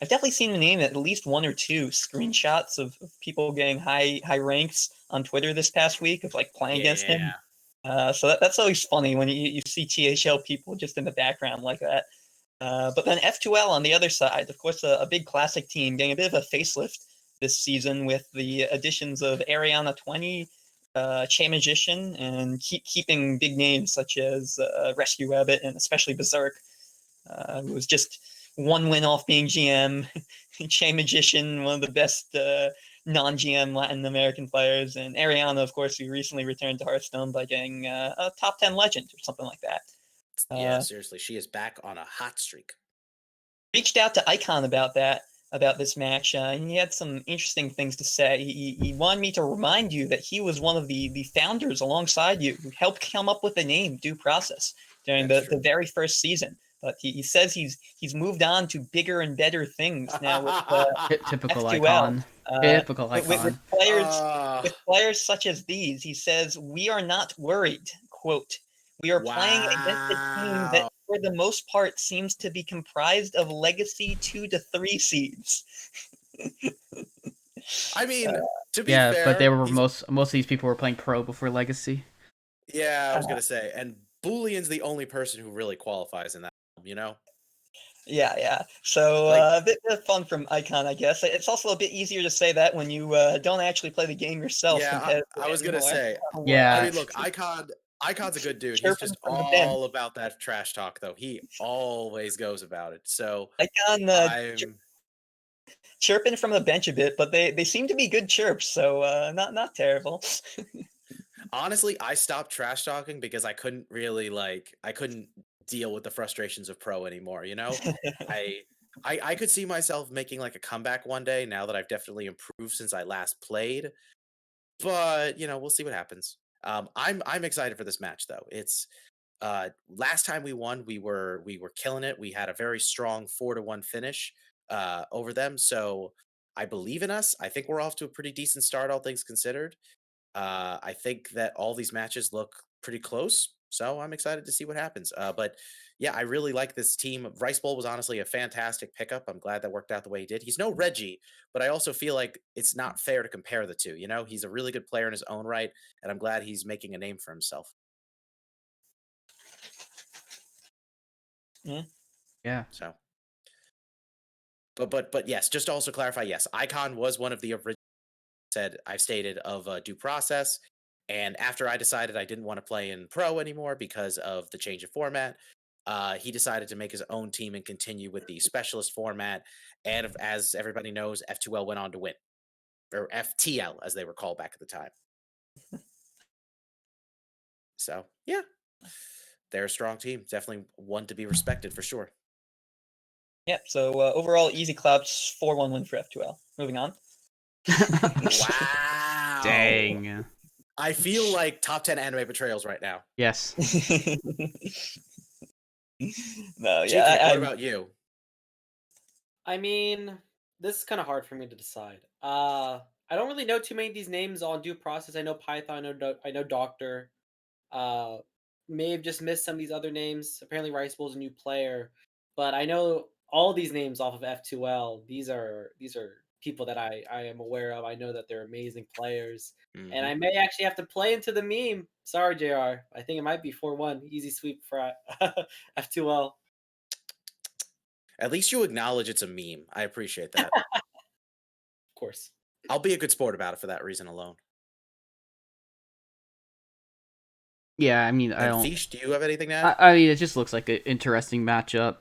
I've definitely seen the name at least one or two screenshots of people getting high ranks on Twitter this past week of like playing against him. So that's always funny when you see THL people just in the background like that. But then F2L on the other side, of course, a big classic team getting a bit of a facelift this season with the additions of Ariana 20, Che Magician, and keeping big names such as Rescue Rabbit and especially Berserk, who was just one win off being GM. Che Magician, one of the best non-GM Latin American players, and Ariana, of course, who recently returned to Hearthstone by getting a top 10 legend or something like that. Yeah, seriously, she is back on a hot streak. Reached out to Icon about this match, and he had some interesting things to say. He wanted me to remind you that he was one of the founders alongside you who helped come up with the name Due Process during the very first season. But he says he's moved on to bigger and better things now with typical F2L. icon. Typical icon. With players such as these, he says, "We are not worried." Quote, "We are playing against a team that, for the most part, seems to be comprised of legacy 2 to 3 seeds." I mean, to be fair, but they were most of these people were playing pro before legacy. Yeah, I was gonna say, and Boolean's the only person who really qualifies in that, you know? Yeah. So a bit of fun from Icon, I guess. It's also a bit easier to say that when you don't actually play the game yourself. Yeah, I was gonna say. Yeah. I mean, look, Icon's a good dude. He's just all about that trash talk, though. He always goes about it. So Icon chirping from the bench a bit, but they seem to be good chirps, so not terrible. Honestly, I stopped trash talking because I couldn't really I couldn't deal with the frustrations of pro anymore, you know? I could see myself making like a comeback one day now that I've definitely improved since I last played. But, you know, we'll see what happens. I'm excited for this match though. last time we won, we were killing it. We had a very strong 4-1 finish over them. So I believe in us. I think we're off to a pretty decent start, all things considered. I think that all these matches look pretty close, so I'm excited to see what happens. But yeah, I really like this team. Rice Bowl was honestly a fantastic pickup. I'm glad that worked out the way he did. He's no Reggie, but I also feel like it's not fair to compare the two. You know, he's a really good player in his own right, and I'm glad he's making a name for himself. Yeah. So, but yes, just to also clarify, yes, Icon was one of the original. I've stated of due process. And after I decided I didn't want to play in pro anymore because of the change of format, he decided to make his own team and continue with the specialist format. And as everybody knows, F2L went on to win, or FTL as they were called back at the time. So yeah, they're a strong team. Definitely one to be respected for sure. Yep. So overall, easy claps, 4-1 win for F2L. Moving on. Wow. Dang. I feel like top 10 anime betrayals right now. Yes. No, Gkick, yeah. what about you? I mean, this is kind of hard for me to decide. I don't really know too many of these names on due process. I know Python. I know Doctor. May have just missed some of these other names. Apparently, Rice Bowl's a new player, but I know all these names off of F2L. These are people that I am aware of. I know that they're amazing players, and I may actually have to play into the meme. Sorry, JR. I think it might be 4-1 easy sweep for F2L. At least you acknowledge it's a meme. I appreciate that. Of course. I'll be a good sport about it for that reason alone. Yeah, I mean, I And don't. Fish, do you have anything to add? I mean, it just looks like an interesting matchup.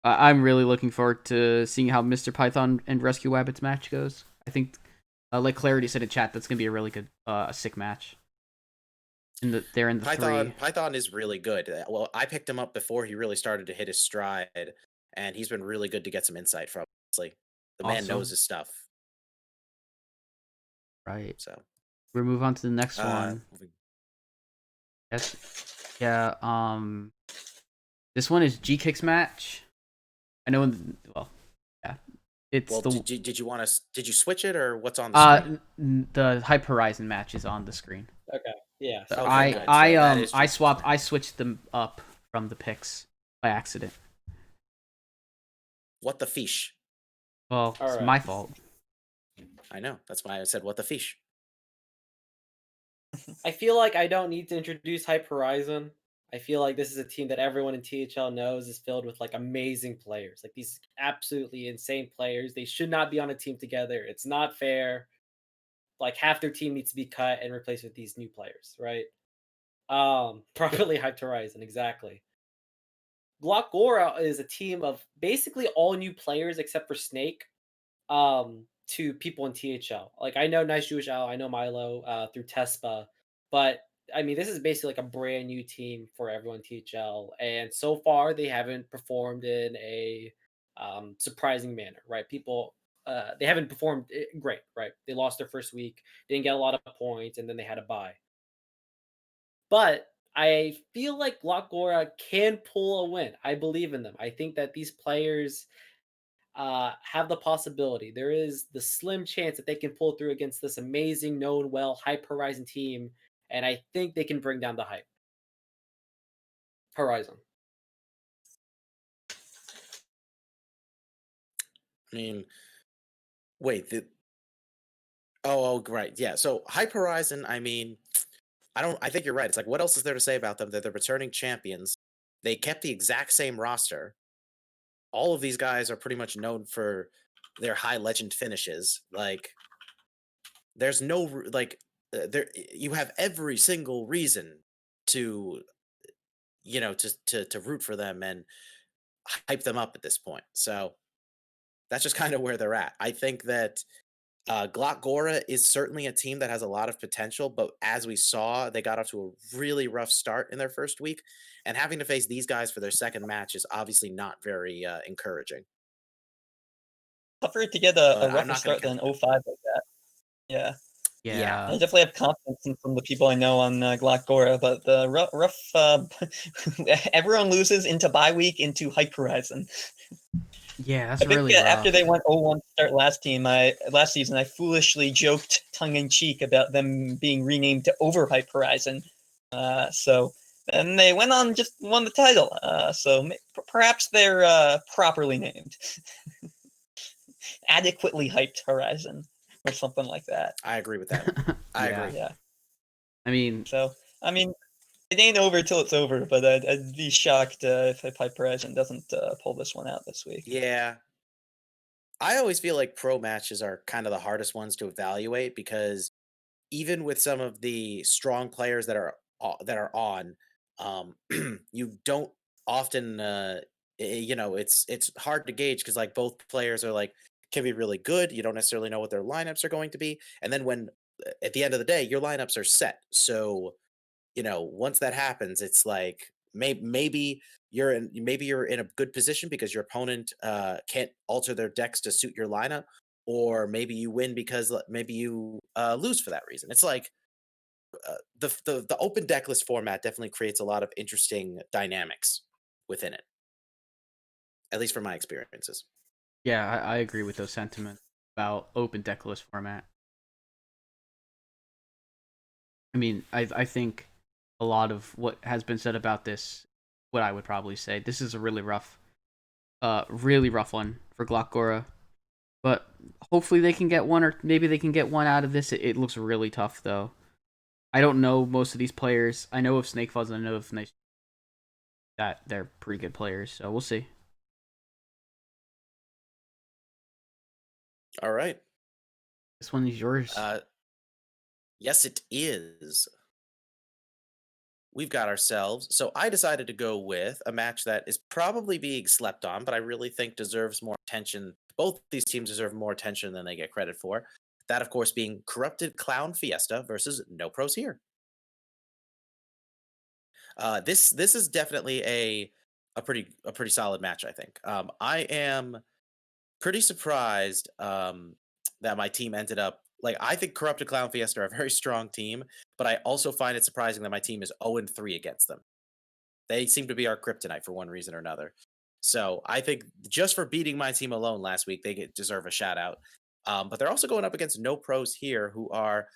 I'm really looking forward to seeing how Mr. Python and Rescue Wabbit's match goes. I think, like Clarity said in chat, that's gonna be a really good, sick match. They're in the Python. 3. Python is really good. Well, I picked him up before he really started to hit his stride, and he's been really good to get some insight from. Honestly, the man Awesome. knows his stuff. Right. So We'll move on to the next one. Yes. Yeah. This one is Gkick's match. I know. Well, yeah. It's well, the. did you want us? Did you switch it or what's on the screen? The Hype Horizon match is on the screen. Okay. Yeah. But So Okay, good. So that is I Gkick's match. I switched them up from the picks by accident. What the fish? Well, it's Alright. my fault. I know. That's why I said what the fish. I feel like I don't need to introduce Hype Horizon. I feel like this is a team that everyone in THL knows is filled with like amazing players, like these absolutely insane players. They should not be on a team together. It's not fair. Like half their team needs to be cut and replaced with these new players, right? Properly hyped Horizon, exactly. Glock Gora is a team of basically all new players except for Snake. To people in THL. Like I know Nice Jewish Owl, I know Milo through Tespa, but I mean this is basically like a brand new team for everyone in THL, and so far they haven't performed in a surprising manner, right? People they haven't performed great, right? They lost their first week, didn't get a lot of points, and then they had a bye. But I feel like Glock Gora can pull a win. I believe in them. I think that these players have the possibility. There is the slim chance that they can pull through against this amazing, known well, Hype Horizon team, and I think they can bring down the Hype Horizon. I mean, wait. Oh, right. Yeah. So Hype Horizon. I mean, I think you're right. It's like, what else is there to say about them? They're the returning champions. They kept the exact same roster. All of these guys are pretty much known for their high legend finishes. Like, there's no like, there you have every single reason to, to root for them and hype them up at this point. So that's just kind of where they're at. I think that Glock Gora is certainly a team that has a lot of potential, but as we saw, they got off to a really rough start in their first week, and having to face these guys for their second match is obviously not very encouraging. Tougher to get a But I'm rougher not gonna start than count 05 like that. Yeah. Yeah. I definitely have confidence in from the people I know on Glockgora, but the rough everyone loses into bye week into Hype Horizon. Yeah, that's I think really rough. after they went 0-1 to start last season, I foolishly joked tongue in cheek about them being renamed to Overhype Horizon. And they went on and just won the title. Perhaps they're properly named, adequately hyped Horizon, or something like that. I agree with that. I Yeah. agree. Yeah. I mean, It ain't over till it's over, but I'd be shocked if Hype Horizon doesn't pull this one out this week. Yeah. I always feel like pro matches are kind of the hardest ones to evaluate because even with some of the strong players that are on, you don't often, it's hard to gauge because like both players are like can be really good. You don't necessarily know what their lineups are going to be, and then when at the end of the day your lineups are set, so once that happens, it's like maybe you're in a good position because your opponent can't alter their decks to suit your lineup, or maybe you win because maybe you lose for that reason. It's like the open deck list format definitely creates a lot of interesting dynamics within it, at least from my experiences. yeah, I agree with those sentiments about open deck list format. I mean, I think a lot of what has been said about this, what I would probably say, this is a really rough one for Glockgora. But hopefully they can get one, or maybe they can get one out of this. It looks really tough, though. I don't know most of these players. I know of Snake Fuzz and I know of Nice that they're pretty good players, so we'll see. All right. This one is yours. Yes, it is. We've got ourselves. So I decided to go with a match that is probably being slept on, but I really think deserves more attention. Both these teams deserve more attention than they get credit for. That, of course, being Corrupted Clown Fiesta versus No Pros Here. This is definitely a pretty solid match, I think. I am pretty surprised that my team ended up like I think Corrupted Clown Fiesta are a very strong team, but I also find it surprising that my team is 0-3 against them. They seem to be our kryptonite for one reason or another. So I think just for beating my team alone last week, they deserve a shout out. But they're also going up against No Pros here, who are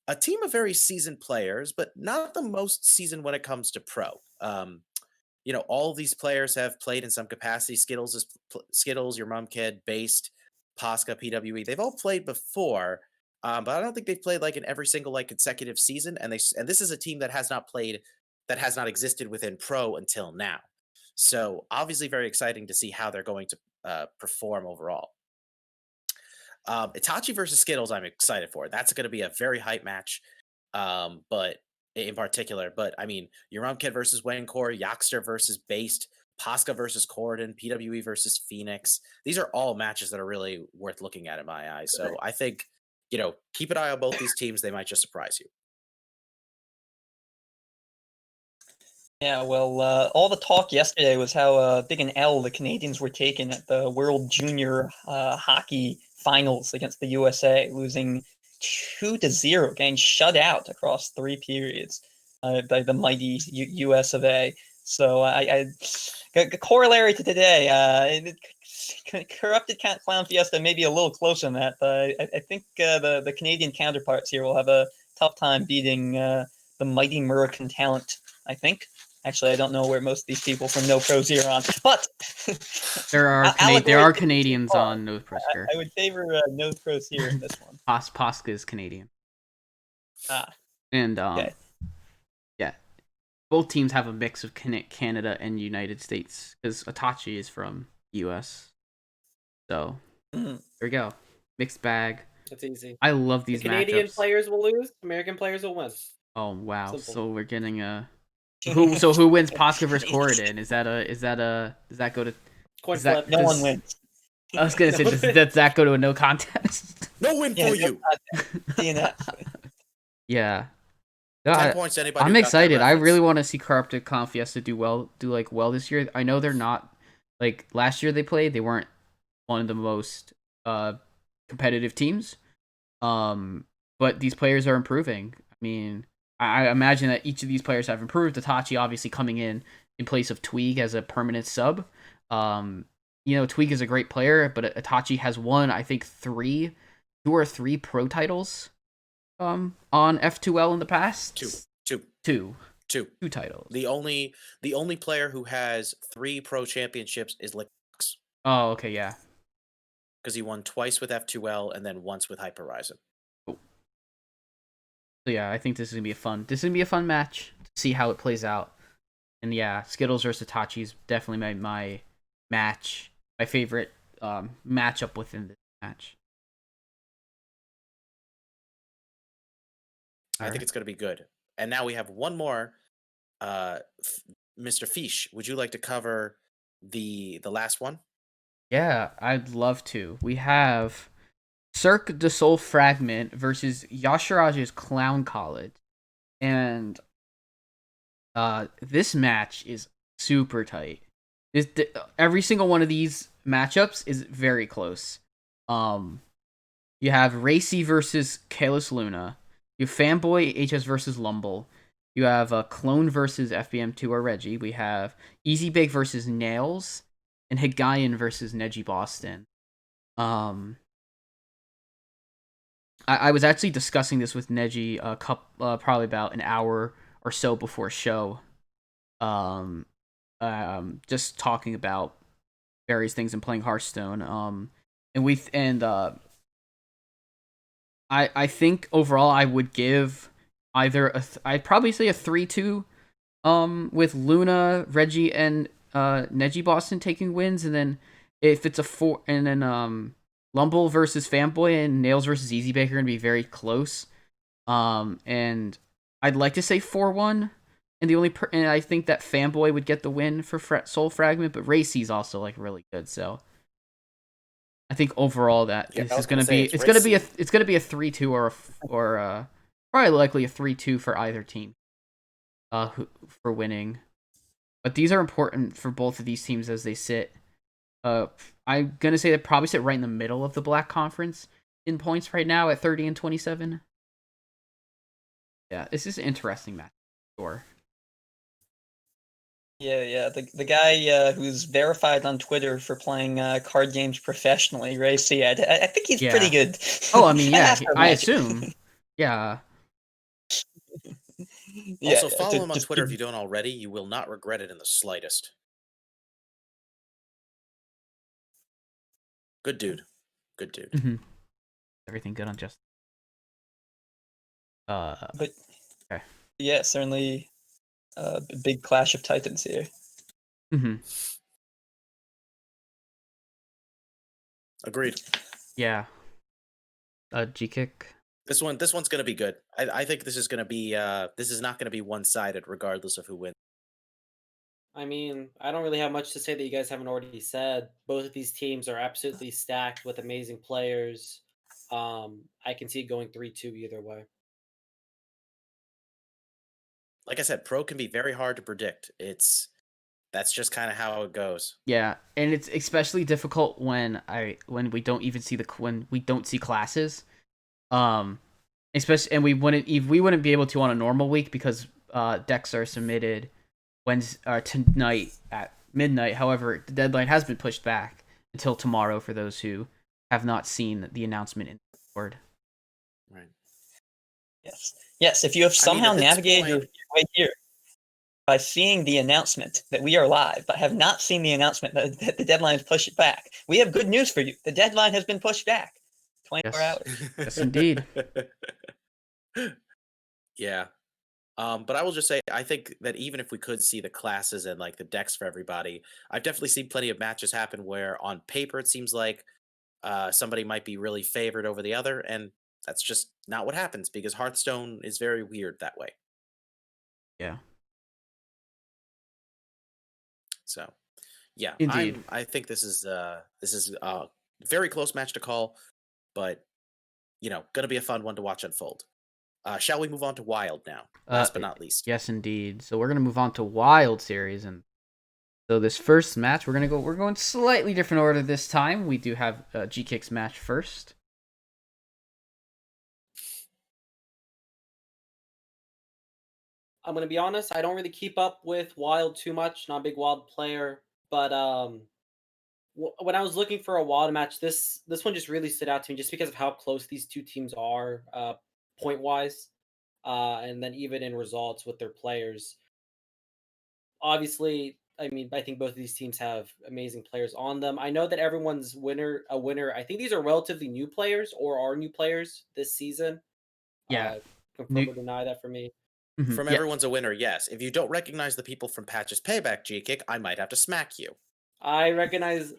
a team of very seasoned players, but not the most seasoned when it comes to pro. All these players have played in some capacity. Skittles, your mom kid, Based, Posca, PWE. They've all played before, but I don't think they've played like in every single like consecutive season. And this is a team that has not existed within pro until now. So obviously very exciting to see how they're going to perform overall. Itachi versus Skittles, I'm excited for. That's going to be a very hype match. But in particular, I mean, Kid versus Wenkor, Yoxter versus Based, Posca versus Corden, PWE versus Phoenix. These are all matches that are really worth looking at in my eyes. So I think, keep an eye on both these teams. They might just surprise you. Yeah, well, all the talk yesterday was how big an L the Canadians were taking at the World Junior Hockey Finals against the USA, losing 2-0, getting shut out across 3 periods by the mighty US of A. So I corollary to today, Corrupted Clown Fiesta may be a little closer than that, but I think the Canadian counterparts here will have a tough time beating the mighty American talent, I think. Actually, I don't know where most of these people from No Pros here are on, but there are Canadians on No Pros here. I would favor No Pros here in this one. Posca is Canadian. And okay. Yeah, both teams have a mix of Canada and United States because Itachi is from U.S. So there we go, mixed bag. That's easy. I love these Canadian matchups. players will lose. American players will win. Oh wow! Simple. So we're getting a who wins Posca versus Corridon? Does that go to coin flip? No one wins. I was gonna say does that go to a no contest? No win for you. Yeah. 10 points to anybody. I'm excited. I really want to see Corrupted Clown Fiesta do well this year. I know they're not like last year they weren't one of the most competitive teams. but these players are improving. I mean, I imagine that each of these players have improved. Itachi obviously coming in place of Tweeg as a permanent sub. Tweeg is a great player, but Itachi has won, I think, two or three pro titles on F2L in the past. Two titles. The only player who has 3 pro championships is Lickbox. Oh, okay, yeah. Because he won twice with F2L and then once with Hyperhorizon. So yeah, I think this is gonna be a fun match to see how it plays out. And yeah, Skittles versus Itachi is definitely my match, my favorite matchup within this match. I think it's gonna be good. And now we have one more. Mr. Feesh, would you like to cover the last one? Yeah, I'd love to. We have Cirque du Soul Fragment versus Yashirage's Clown College. And this match is super tight. Every single one of these matchups is very close. You have Racy versus Kalis Luna. You have Fanboy HS versus Lumble. You have Clone versus FBM2 or Reggie. We have Easy Bake versus Nails. And Higayan versus Neji Boston. I was actually discussing this with Neji probably about an hour or so before show. Just talking about various things and playing Hearthstone. I think overall I would give either I'd probably say a 3-2 with Luna, Reggie, and Neji Boston taking wins, and then if it's a 4, and then Lumble versus Fanboy and Nails versus Easy Bake are gonna be very close. And I'd like to say 4-1, and and I think that Fanboy would get the win for Soul Fragment, but Racy's also like really good, so I think overall this is gonna be it's gonna be a 3-2 or probably likely a 3-2 for either team, for winning. But these are important for both of these teams as they sit. I'm gonna say they probably sit right in the middle of the Black Conference in points right now at 30 and 27. Yeah, this is an interesting match. Sure. Yeah. The guy who's verified on Twitter for playing card games professionally, Racy, I think he's pretty good. Oh, I mean, yeah, I assume. Yeah. Also, follow him on Twitter if you don't already. You will not regret it in the slightest. Good dude. Mm-hmm. Everything good on Justin. But okay. Yeah, certainly a big clash of titans here. Mm-hmm. Agreed. Yeah. Gkick. This one's gonna be good. I think this is gonna be this is not gonna be one-sided regardless of who wins. I mean, I don't really have much to say that you guys haven't already said. Both of these teams are absolutely stacked with amazing players. I can see it going 3-2 either way. Like I said, pro can be very hard to predict. That's just kind of how it goes. Yeah, and it's especially difficult when we don't even see when we don't see classes. Especially, and we wouldn't be able to on a normal week because decks are submitted tonight at midnight. However, the deadline has been pushed back until tomorrow for those who have not seen the announcement in the board. Right. Yes. If you have somehow navigated your way here by seeing the announcement that we are live, but have not seen the announcement that the deadline is pushed back, we have good news for you. The deadline has been pushed back 24 hours. Yes, indeed. Yeah. But I will just say, I think that even if we could see the classes and like the decks for everybody, I've definitely seen plenty of matches happen where on paper it seems like somebody might be really favored over the other, and that's just not what happens because Hearthstone is very weird that way. Yeah. So, yeah, indeed. I think this is a very close match to call, but gonna be a fun one to watch unfold. Shall we move on to Wild now? Last but not least. Yes, indeed. So we're gonna move on to Wild series, and so this first match we're going slightly different order this time. We do have Gkick's match first. I'm gonna be honest. I don't really keep up with Wild too much. Not a big Wild player, but when I was looking for a Wild match, this one just really stood out to me just because of how close these two teams are, point wise, and then even in results with their players. Obviously, I mean, I think both of these teams have amazing players on them. I know that everyone's a winner. I think these are relatively new players or are new players this season. Yeah. Uh, confirm New- or deny that for me. From Yeah. everyone's a winner, yes. If you don't recognize the people from Patch's Payback, Gkick, I might have to smack you. I recognize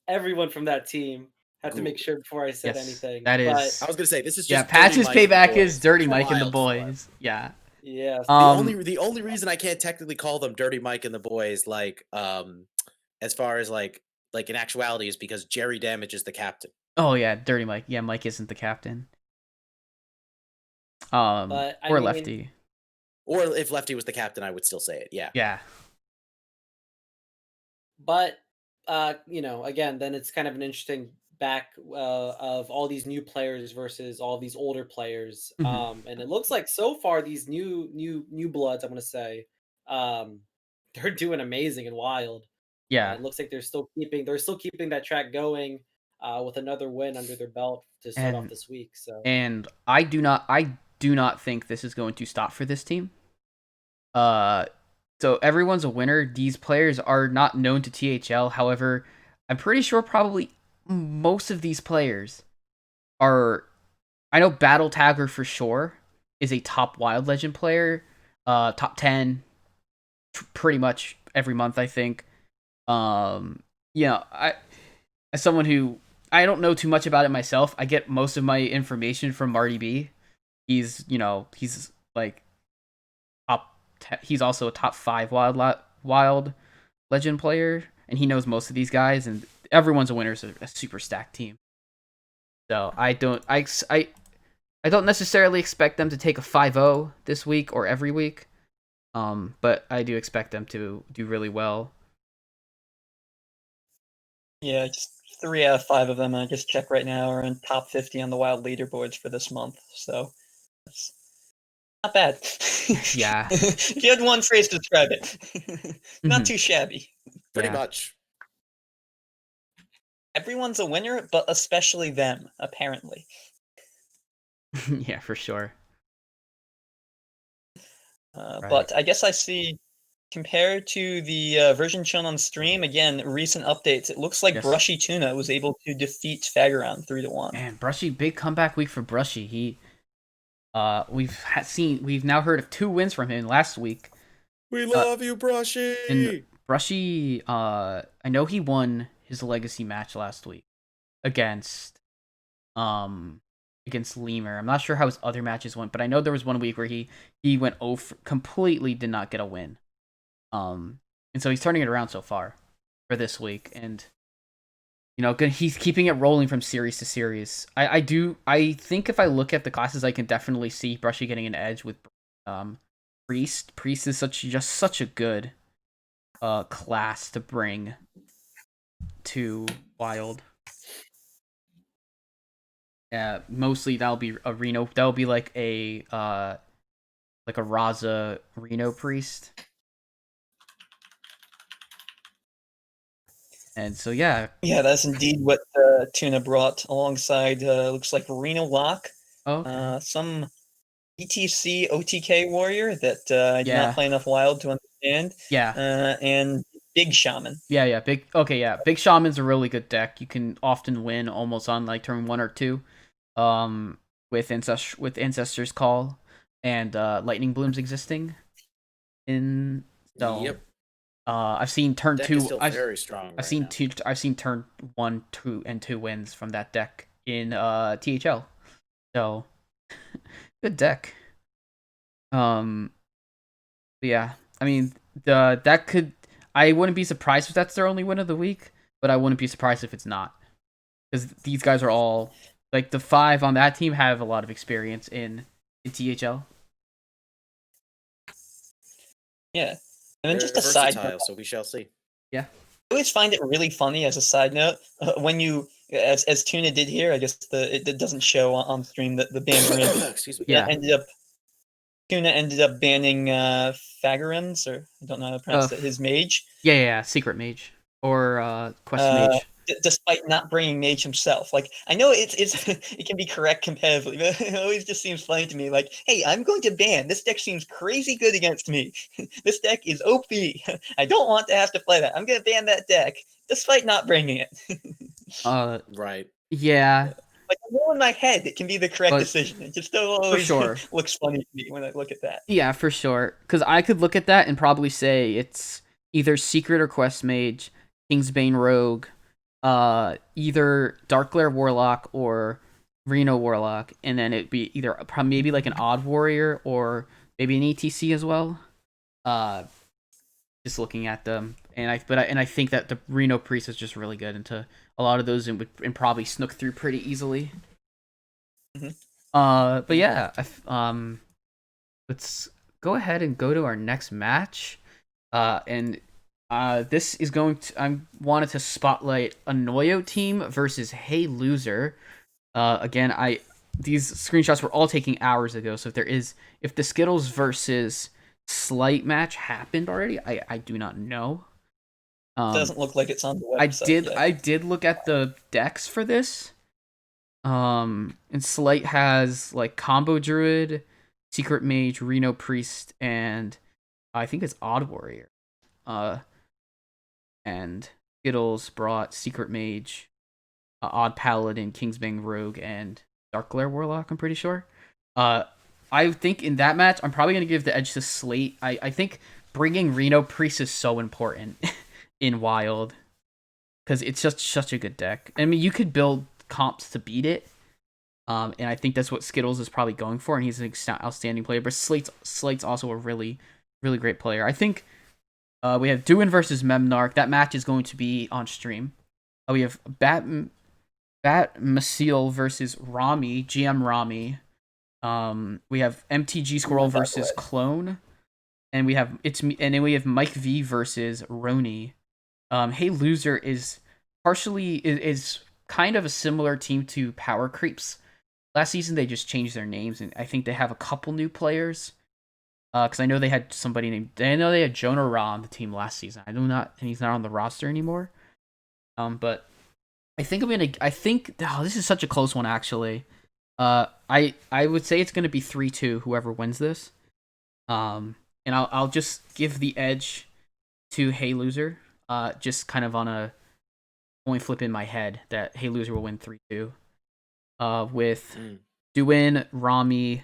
everyone from that team. Have to make Good. sure before I said Yes, anything. that but is. I was gonna say this is just Yeah, Dirty Patch's Mike and the payback is boys. Dirty Mike and the Wild form. boys. Yeah. yes, The only reason I can't technically call them Dirty Mike and the boys, like as far as like in actuality, is because Jerry Damage is the captain. Oh yeah, Dirty Mike. Yeah, Mike isn't the captain. but I Or mean, Lefty. Or if Lefty was the captain, I would still say it. Yeah. Yeah. but again, then it's kind of an interesting back of all these new players versus all these older players. And it looks like so far these new bloods, I'm gonna say, they're doing amazing and Wild. Yeah. It looks like they're still keeping that track going with another win under their belt to start off this week. So And I do not think this is going to stop for this team. So everyone's a winner. These players are not known to THL. However, I'm pretty sure probably most of these players are. I know Battle Tagger for sure is a top Wild Legend player. Top 10 pretty much every month, I think. I as someone who I don't know too much about it myself, I get most of my information from Marty B. He's like he's also a top 5 Wild Legend player, and he knows most of these guys, and everyone's a winner. It's a super stacked team. So I don't necessarily expect them to take a 5-0 this week or every week, but I do expect them to do really well. Yeah, just 3 out of 5 of them, I just check right now, are in top 50 on the Wild leaderboards for this month. So that's not bad. Yeah. If you had one phrase to describe it, not too shabby. Pretty Yeah. much. Everyone's a winner, but especially them, apparently. Yeah, for sure. But I guess I see, compared to the version shown on stream, again, recent updates, it looks like Yes. Brushy Tuna was able to defeat Fagaron 3-1. Man, Brushy, big comeback week for Brushy. We've now heard of 2 wins from him last week. We love you, Brushy. And Brushy, I know he won his legacy match last week against Lemur. I'm not sure how his other matches went, but I know there was one week where he went over, completely did not get a win. And so he's turning it around so far for this week, and he's keeping it rolling from series to series. I think if I look at the classes, I can definitely see Brushy getting an edge with Priest. Priest is such a good class to bring to Wild. Mostly that'll be a Reno. That'll be like a Raza Reno Priest. And so yeah, that's indeed what Tuna brought alongside. Looks like Reno Lock, some ETC OTK warrior that I did not play enough Wild to understand. And Big Shaman. Big Shaman's a really good deck. You can often win almost on like turn 1 or 2, with Ancestor's Call and Lightning Blooms existing. Yep. I've seen turn deck 2. Is still very strong. I've seen turn 1, 2, and 2 wins from that deck in THL. So good deck. Yeah, I mean that could. I wouldn't be surprised if that's their only win of the week, but I wouldn't be surprised if it's not, because these guys are all like the 5 on that team have a lot of experience in THL. Yeah. And then They're just a side note, so we shall see. I always find it really funny as a side note when you, as Tuna did here. I guess it doesn't show on stream that the band Excuse me. ended up Kuna ended up banning Fagarims, or I don't know how to pronounce it, his mage. Yeah, Secret Mage or Quest Uh, Mage. Despite not bringing mage himself. Like, I know it's it can be correct competitively, but it always just seems funny to me. Like, hey, I'm going to ban. This deck seems crazy good against me. This deck is OP. I don't want to have to play that. I'm going to ban that deck, despite not bringing it. Right. Yeah, Like, I know in my head it can be the correct But- decision. It just still always sure. looks funny to me when I look at that. yeah, for sure. Because I could look at that and probably say it's either Secret or Quest Mage, Kingsbane Rogue, either Darkglare Warlock or Reno Warlock, and then it'd be either maybe like an Odd Warrior or maybe an ETC as well. Just looking at them, and I think that the Reno Priest is just really good into a lot of those and probably snook through pretty easily. Mhm. But yeah, let's go ahead and go to our next match. This is going to I wanted to spotlight a Noyo team versus Hey Loser. Again, these screenshots were all taken hours ago, so if the Skittles versus Slight match happened already, I do not know. Doesn't look like it's on the website. I did look at the decks for this. And Slight has like Combo Druid, Secret Mage, Reno Priest, and I think it's Odd Warrior. And Skittles brought Secret Mage, Odd Paladin, Kingsbane Rogue, and Darkglare Warlock, I'm pretty sure. I think in that match, I'm probably going to give the edge to Slate. I think bringing Reno Priest is so important in Wild. Because it's just such a good deck. I mean, you could build comps to beat it. And I think that's what Skittles is probably going for, and he's an outstanding player. But Slate's also a really, really great player. I think we have Duin versus Memnarch. That match is going to be on stream. We have Bat Masil versus Rami, GM Rami. We have MTG Squirrel versus Clone, and then we have Mike V versus Roni. Hey Loser is is kind of a similar team to Power Creeps. Last season they just changed their names, and I think they have a couple new players. Because I know they had they had Jonah Ra on the team last season. And he's not on the roster anymore. But I think this is such a close one actually. I would say it's gonna be 3-2 whoever wins this. And I'll just give the edge to Hey Loser. Just kind of on a coin flip in my head that Hey Loser will win 3-2. With Duin, Rami,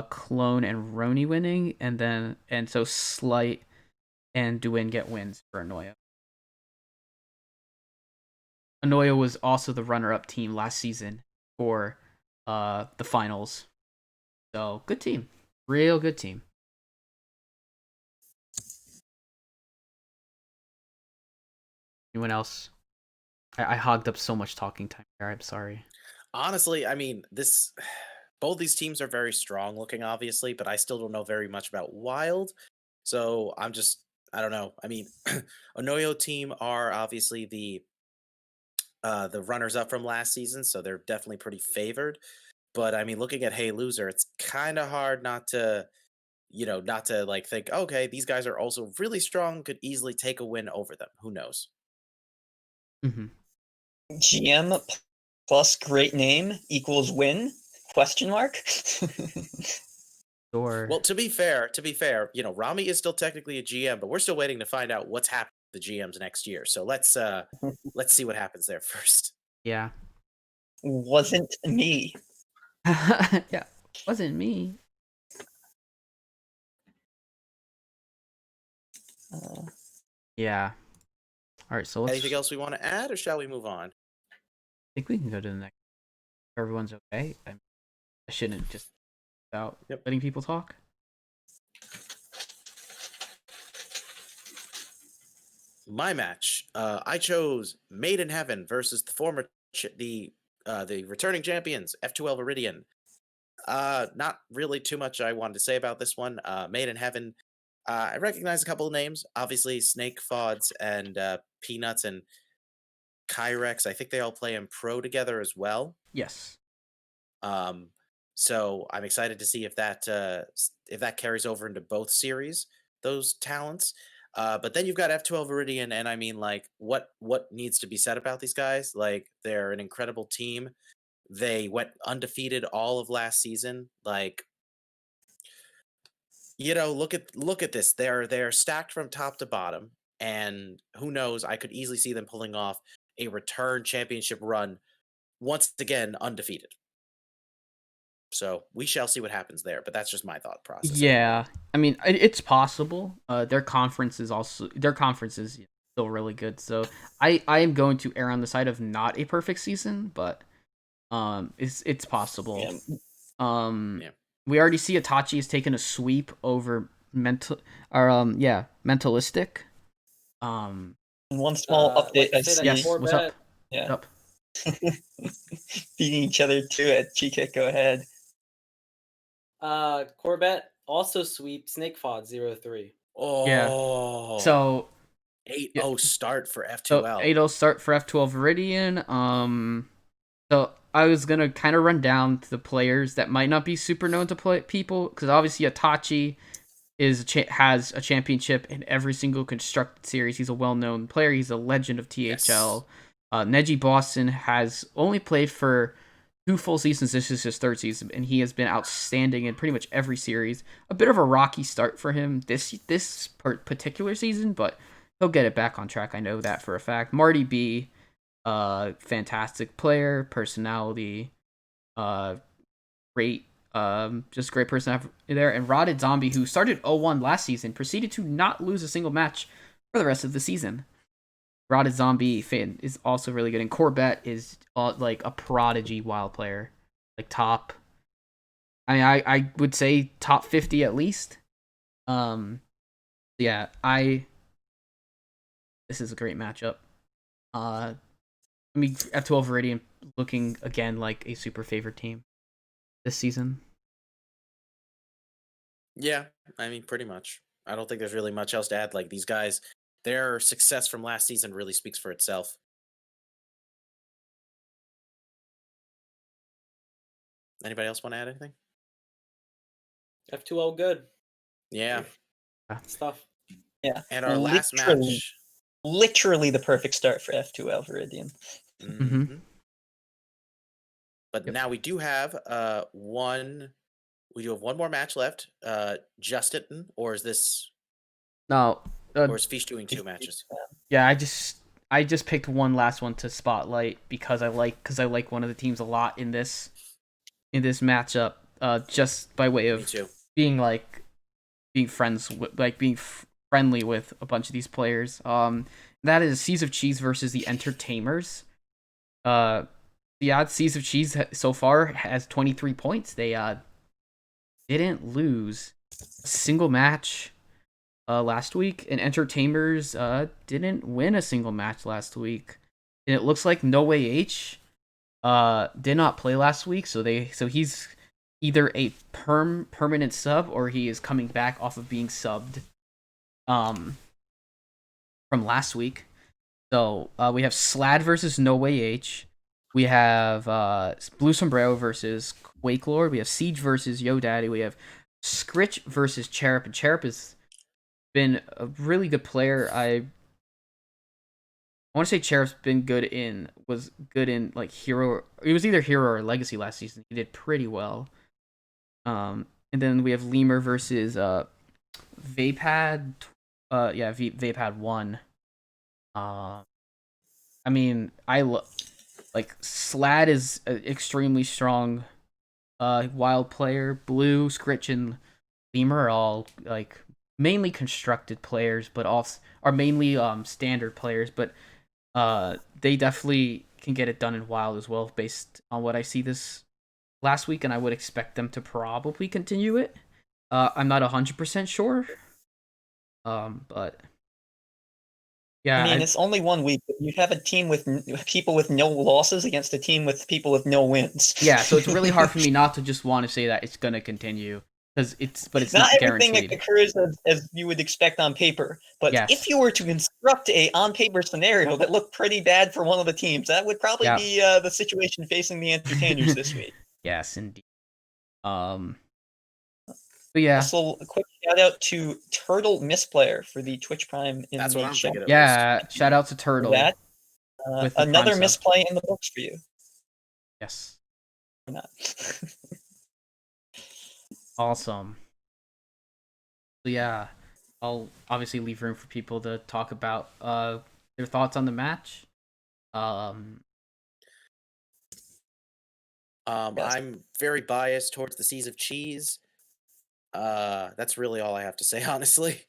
Clone, and Roni winning, and so Slight and Duin get wins for Anoya. Anoya was also the runner-up team last season for the finals. So good team. Real good team. Anyone else? I hogged up so much talking time here. I'm sorry. Honestly, I mean, both these teams are very strong looking, obviously, but I still don't know very much about Wild. So I don't know. I mean, Onoyo team are obviously the runners up from last season, so they're definitely pretty favored. But I mean, looking at Hey Loser, it's kind of hard not to like think, okay, these guys are also really strong, could easily take a win over them. Who knows? Mm-hmm. GM plus great name equals win? Question mark? Sure. Well, to be fair, Rami is still technically a GM, but we're still waiting to find out what's happening to the GMs next year. So let's see what happens there first. Yeah. Wasn't me. Yeah. Wasn't me. Yeah. All right. So Anything else we want to add, or shall we move on? I think we can go to the next. If everyone's okay. I shouldn't just without letting people talk. My match. I chose Made in Heaven versus the returning champions F2L Viridian. Not really too much I wanted to say about this one. Made in Heaven. I recognize a couple of names. Obviously, Snake Fods and Peanuts and Kyrex. I think they all play in Pro together as well. Yes. So I'm excited to see if that carries over into both series, those talents. But then you've got F12 Viridian, and I mean, like, what needs to be said about these guys? Like, they're an incredible team. They went undefeated all of last season. Like, look at this. They're stacked from top to bottom, and who knows? I could easily see them pulling off a return championship run once again undefeated. So we shall see what happens there, but that's just my thought process. Yeah, I mean it's possible. Their conference is still really good, so I am going to err on the side of not a perfect season, but it's possible. Yeah. We already see Itachi has taken a sweep over mentalistic. And one small update. like to say that Yes, what's up? Corbett- Yeah. What's up? Beating each other too at Gkick. Go ahead. Corbett also sweep Snakefod 0-3. Oh, So 8-0 start for So F2L. 8-0 start for F12 Viridian. So I was gonna kind of run down the players that might not be super known to play people, because obviously Itachi has a championship in every single constructed series. He's a well-known player. He's a legend of THL. Neji Boston has only played for 2 full seasons. This is his 3rd season, and he has been outstanding in pretty much every series. A bit of a rocky start for him this particular season, but he'll get it back on track. I know that for a fact. Marty B, fantastic player, personality, great, just great person to have there. And Rotted Zombie, who started 0-1 last season, proceeded to not lose a single match for the rest of the season. Rotted Zombie fan is also really good, and Corbett is like a prodigy wild player, like top. I mean, I would say top 50 at least. Yeah, this is a great matchup. I mean, F12 Viridian looking again like a super favorite team this season. Yeah, I mean, pretty much. I don't think there's really much else to add. Like, these guys, their success from last season really speaks for itself. Anybody else want to add anything? F2L good Yeah. stuff. Yeah. And our last Literally- match. Literally the perfect start for F2L Viridian. Mhm. But Yep. now we do have one more match left. Justin, or is this No, or is Feesh doing 2 matches? yeah, I just picked one last one to spotlight because I like one of the teams a lot in this matchup. Just by way Me of too. being friends with, being friendly with a bunch of these players. That is Seas of Cheese versus the Entertainers. Seas of Cheese so far has 23 points. They didn't lose a single match last week, and Entertainers didn't win a single match last week. And it looks like No Way H did not play last week, so he's either a permanent sub, or he is coming back off of being subbed from last week. So we have Slad versus No Way H. We have Blue Sombrero versus Quake Lord. We have Siege versus Yo Daddy. We have Scritch versus Cherub. And Cherub has been a really good player. I want to say Cherub's was good in like Hero. He was either Hero or Legacy last season. He did pretty well. And then we have Lemur versus Vapad. Vapad 1. I mean, like Slad is an extremely strong wild player. Blue, Scritch, and Lemur are all like mainly constructed players, but also are mainly standard players. But they definitely can get it done in wild as well, based on what I see this last week, and I would expect them to probably continue it. I'm not 100% sure. But yeah, I mean, it's only 1 week, but you have a team with people with no losses against a team with people with no wins. yeah, so it's really hard for me not to just want to say that it's gonna continue, because it's not everything guaranteed. occurs as you would expect on paper. But Yes. if you were to construct a on paper scenario that looked pretty bad for one of the teams, that would probably be the situation facing the Entertainers this week. Yes, indeed. But yeah, Also, a quick shout out to Turtle Missplayer for the Twitch Prime in That's the what I'm chat. thinking at least. yeah. Shout out to For Turtle that, with the another Prime sub. misplay in the books for you. Yes, Or not. awesome. So yeah, I'll obviously leave room for people to talk about their thoughts on the match. Yes. I'm very biased towards the Seas of Cheese. That's really all I have to say, honestly.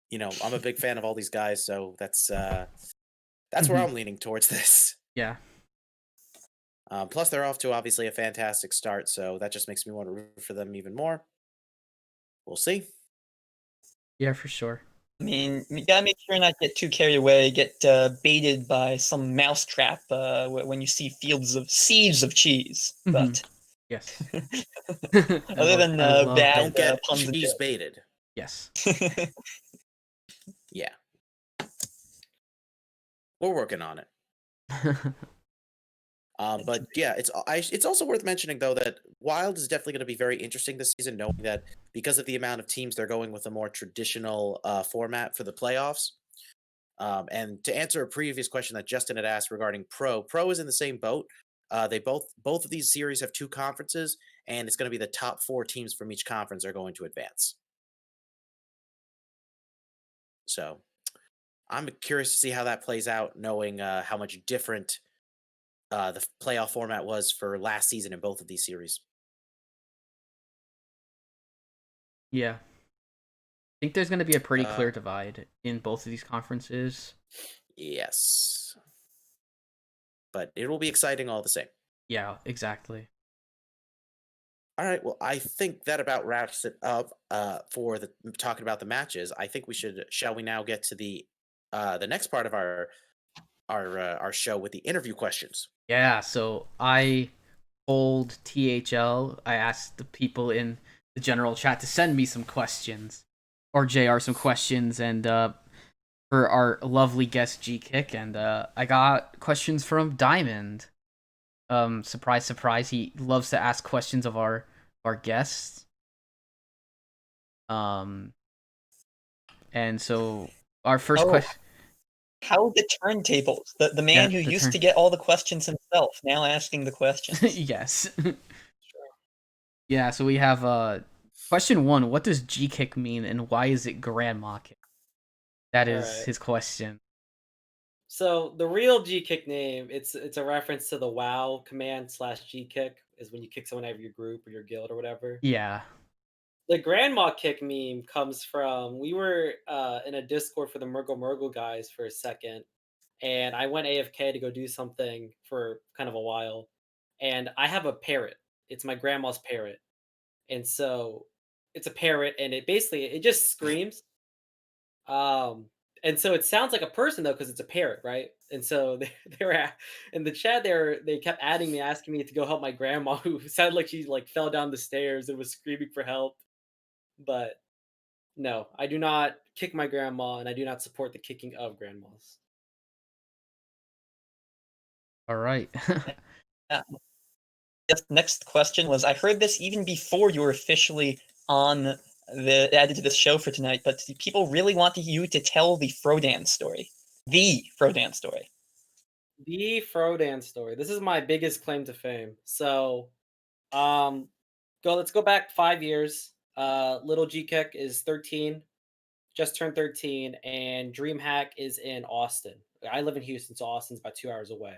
You know, I'm a big fan of all these guys, so that's where I'm leaning towards this. Yeah. Plus, they're off to obviously a fantastic start, so that just makes me want to root for them even more. We'll see. Yeah, for sure. I mean, you gotta make sure not get too carried away, get baited by some mousetrap when you see seeds of cheese. But Yes. other than I love bad Don't get puns and cheese jokes. baited. Yes. Yeah. We're working on it. But yeah, it's also worth mentioning though that Wild is definitely going to be very interesting this season, knowing that because of the amount of teams they're going with a more traditional format for the playoffs. And to answer a previous question that Justin had asked regarding Pro is in the same boat. They both of these series have 2 conferences, and it's going to be the top 4 teams from each conference are going to advance. So I'm curious to see how that plays out, knowing how much different the playoff format was for last season in both of these series. Yeah. I think there's going to be a pretty clear divide in both of these conferences. Yes. But it will be exciting all the same. Yeah, exactly. All right, well, I think that about wraps it up for the talking about the matches. I think shall we now get to the next part of our show with the interview questions. Yeah, so I told THL, I asked the people in the general chat to send me some questions, or JR some questions, and for our lovely guest Gkick, and I got questions from Diamond. Surprise, surprise, he loves to ask questions of our guests. And so our first question. How the turntables? The man who used to get all the questions himself, now asking the questions. Yes. Yeah, so we have question 1. What does Gkick mean, and why is it Grandma Kick? That is his question. So the real Gkick name, it's a reference to the WoW command /Gkick, is when you kick someone out of your group or your guild or whatever. Yeah. The Grandma Kick meme comes from, we were in a Discord for the Murgle guys for a second, and I went AFK to go do something for kind of a while, and I have a parrot. It's my grandma's parrot, and so it's a parrot, and it just screams. And so it sounds like a person though, because it's a parrot, right? And so they were in the chat there. They kept adding me, asking me to go help my grandma, who sounded like she fell down the stairs and was screaming for help. But no, I do not kick my grandma, and I do not support the kicking of grandmas. All right. Yes, next question was, I heard this even before you were officially added to this show for tonight, but people really want you to tell the Frodan story. The Frodan story. The Frodan story. This is my biggest claim to fame. So, let's go back 5 years. Little Gkick is 13, just turned 13, and DreamHack is in Austin. I live in Houston, so Austin's about 2 hours away.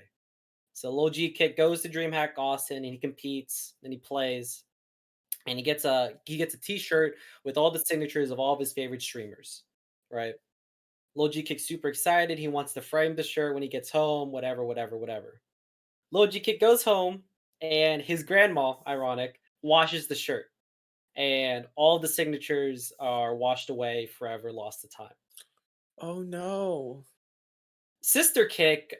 So Lil Gkick goes to DreamHack Austin, and he competes, and he plays, and he gets a T-shirt with all the signatures of all of his favorite streamers, right? Lil Gkick's super excited. He wants to frame the shirt when he gets home, whatever. Lil Gkick goes home, and his grandma, ironic, washes the shirt, and all the signatures are washed away, forever lost to time. Oh no. Sister Kick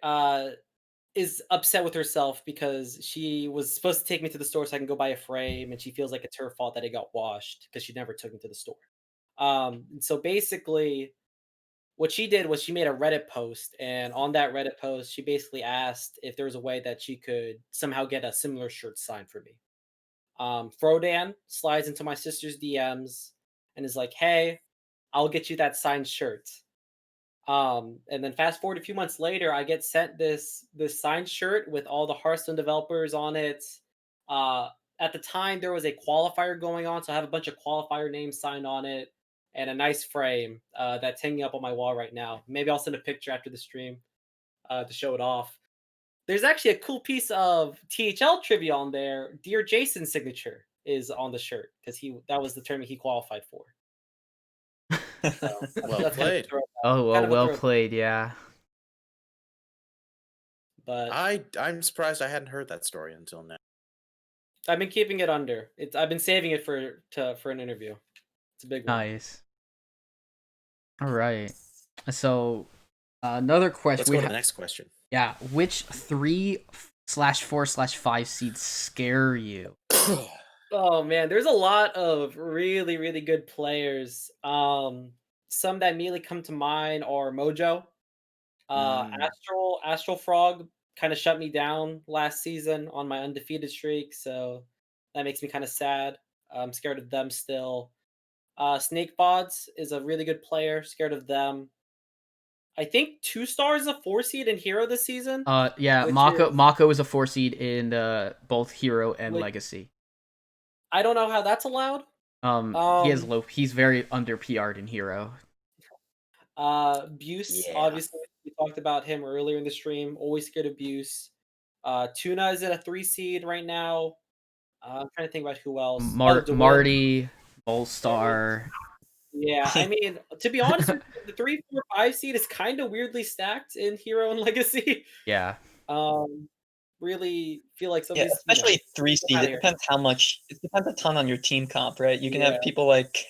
is upset with herself because she was supposed to take me to the store so I can go buy a frame, and she feels like it's her fault that it got washed because she never took me to the store. And so basically, what she did was she made a Reddit post, and on that Reddit post, she basically asked if there was a way that she could somehow get a similar shirt signed for me. Frodan slides into my sister's DMs and is like, "Hey, I'll get you that signed shirt." And then fast forward a few months later, I get sent this signed shirt with all the Hearthstone developers on it. Uh, at the time, there was a qualifier going on, so I have a bunch of qualifier names signed on it, and a nice frame that's hanging up on my wall right now. Maybe I'll send a picture after the stream to show it off. There's actually a cool piece of THL trivia on there. Dear Jason's signature is on the shirt because that was the tournament he qualified for. So Well that's kind played. of Oh, kind of a well throwback. played. Yeah. But I'm surprised I hadn't heard that story until now. I've been keeping it under. I've been saving it for an interview. It's a big one. Nice. All right. So another question. Let's go to the next question. Yeah. Which 3/4/5 seeds scare you? Oh man, there's a lot of really really good players. Some that immediately come to mind are Mojo, Astral Frog. Kind of shut me down last season on my undefeated streak, so that makes me kind of sad. I'm scared of them still. Snake Bods is a really good player. Scared of them. I think 2 stars is a 4 seed in Hero this season. Yeah, which Mako is a 4 seed in both Hero and Which- Legacy. I don't know how that's allowed. He has low. He's very under PR'd in Hero. Buse, Yeah. obviously, we talked about him earlier in the stream. Always scared of Buse. Tuna is at a 3 seed right now. I'm trying to think about who else. DeWitt. Marty, Bullstar. Yeah, I mean, to be honest, with you, the 3, 4, 5 seed is kind of weirdly stacked in Hero and Legacy. Yeah. Really feel like some Yeah, of these, especially 3 seed. outta It here. depends how much. It depends a ton on your team comp, right? You can Yeah. have people like,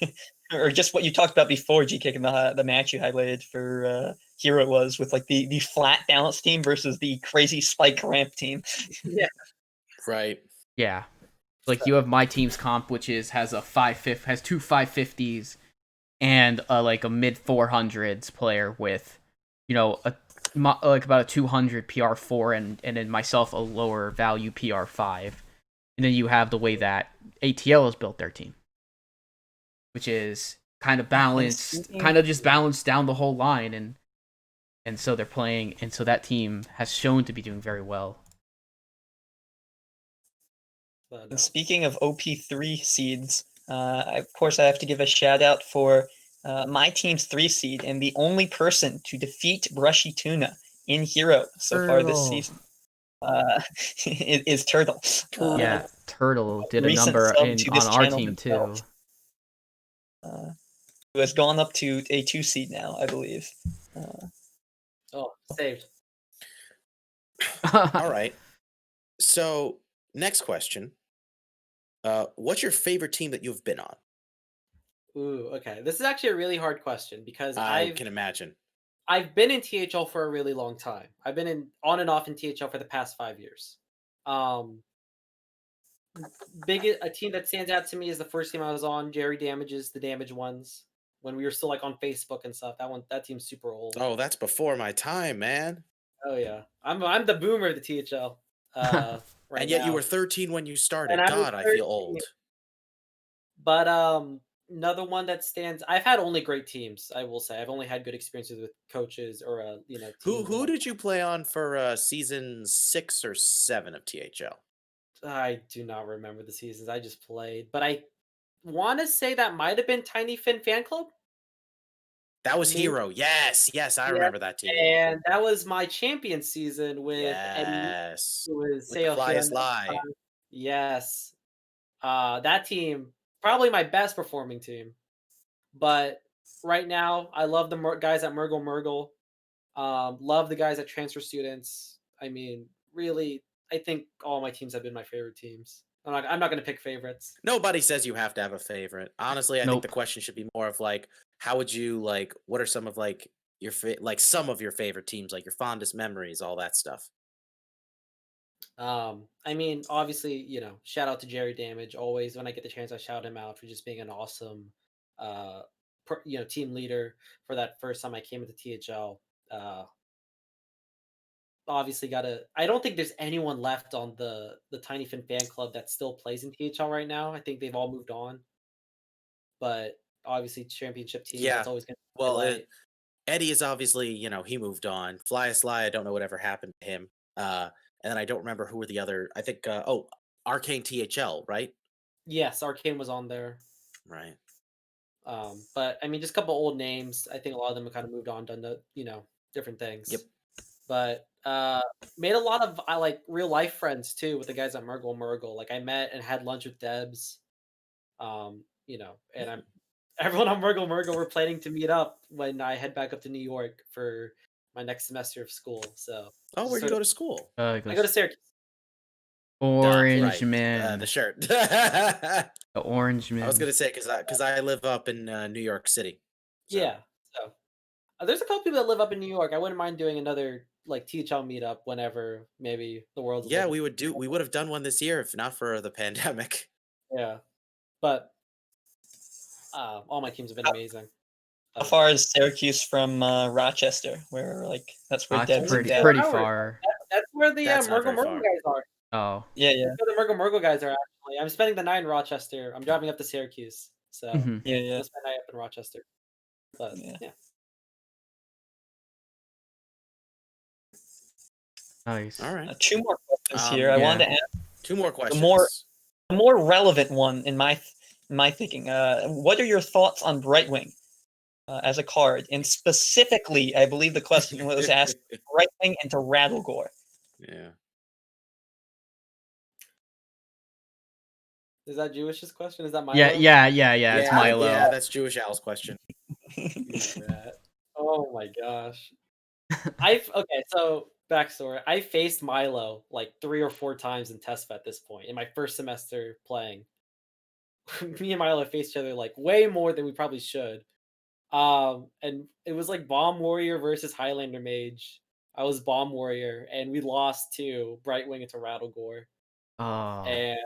or just what you talked about before, Gkick, in the match you highlighted for Hero was with like the flat balance team versus the crazy spike ramp team. Yeah. Right. Yeah. Like you have my team's comp, which has two 550s and like a mid 400s player with, like about a 200 PR4 and then myself a lower value PR5. And then you have the way that ATL has built their team, which is kind of balanced, just balanced down the whole line. And so they're playing, and so that team has shown to be doing very well. And speaking of OP3 seeds, of course I have to give a shout out for my team's 3 seed and the only person to defeat Brushy Tuna in Hero so far this season is Turtle. Yeah, Turtle did a recent number sub to this on our channel team himself. too. Who has gone up to a 2 seed now, I believe. Saved. All right. So, next question. What's your favorite team that you've been on? Ooh, okay. This is actually a really hard question because I can imagine. I've been in THL for a really long time. I've been on and off in THL for the past 5 years. A team that stands out to me is the first team I was on, Jerry Damages, the Damage Ones, when we were still like on Facebook and stuff. That team's super old. Oh, that's before my time, man. Oh yeah, I'm the boomer of the THL. Right and yet now. you were 13 when you started. And I was God, I feel 13. old. But another one that stands. I've had only great teams. I will say I've only had good experiences with coaches or Who did you play on for season 6 or 7 of THL? I do not remember the seasons. I just played, but I want to say that might have been Tiny Finn Fan Club. That was Hero. Yes, I remember that team. And that was my champion season with yes. Eddie, who was With the Fly is Lie. Yes. That team, probably my best performing team. But right now, I love the guys at Murgle. Love the guys at Transfer Students. I mean, really, I think all my teams have been my favorite teams. I'm not going to pick favorites. Nobody says you have to have a favorite. Honestly, I think the question should be more of like, how would you like? What are some of like your some of your favorite teams, like your fondest memories, all that stuff? I mean, obviously, shout out to Jerry Damage. Always, when I get the chance, I shout him out for just being an awesome, team leader for that first time I came into THL. obviously gotta. I don't think there's anyone left on the Tiny Fin fan club that still plays in THL right now. I think they've all moved on. But obviously, championship team. Yeah. That's always gonna be Well, highlight. Eddie is obviously, he moved on. Fly a Sly, I don't know whatever happened to him. And then I don't remember who were the other. I think, Arcane THL, right? Yes, Arcane was on there. Right. But I mean, just a couple old names. I think a lot of them have kind of moved on, done the different things. Yep. But made a lot of I like real life friends too with the guys at Murgle. Like I met and had lunch with Debs. And I'm everyone on Murgle we're planning to meet up when I head back up to New York for my next semester of school. So Oh, where do you sort go of- to school? I go to Syracuse. Orange Right, man. the shirt. The orange man. I was gonna say because I live up in New York City. So- Yeah. So there's a couple people that live up in New York. I wouldn't mind doing another like THL meetup whenever maybe the world's a Yeah, little- we would have done one this year if not for the pandemic. Yeah, but all my teams have been amazing. How far is Syracuse from Rochester? Where that's where That's Debs and pretty Dad- pretty Howard. far. That's where the That's not very Murgle far. guys are. Oh. Yeah, yeah, That's where the Murgle guys are actually. I'm spending the night in Rochester. I'm driving up to Syracuse, so Mhm. yeah, yeah. I'll spend the night up in Rochester. But Yeah. yeah. Nice. All right. Two more questions here. I yeah. wanted to ask 2 more questions. a more relevant one in my thinking. What are your thoughts on Brightwing as a card? And specifically, I believe the question was asked Brightwing into Rattlegore. Yeah. Is that Jewish's question? Is that my Yeah. It's Milo. Yeah, that's Jewish Al's question. Oh my gosh. Okay, so backstory. I faced Milo like 3 or 4 times in TESFA at this point in my first semester playing. Me and Milo faced each other like way more than we probably should. And it was like Bomb Warrior versus Highlander Mage. I was Bomb Warrior, and we lost to Brightwing into Rattlegore. Oh. And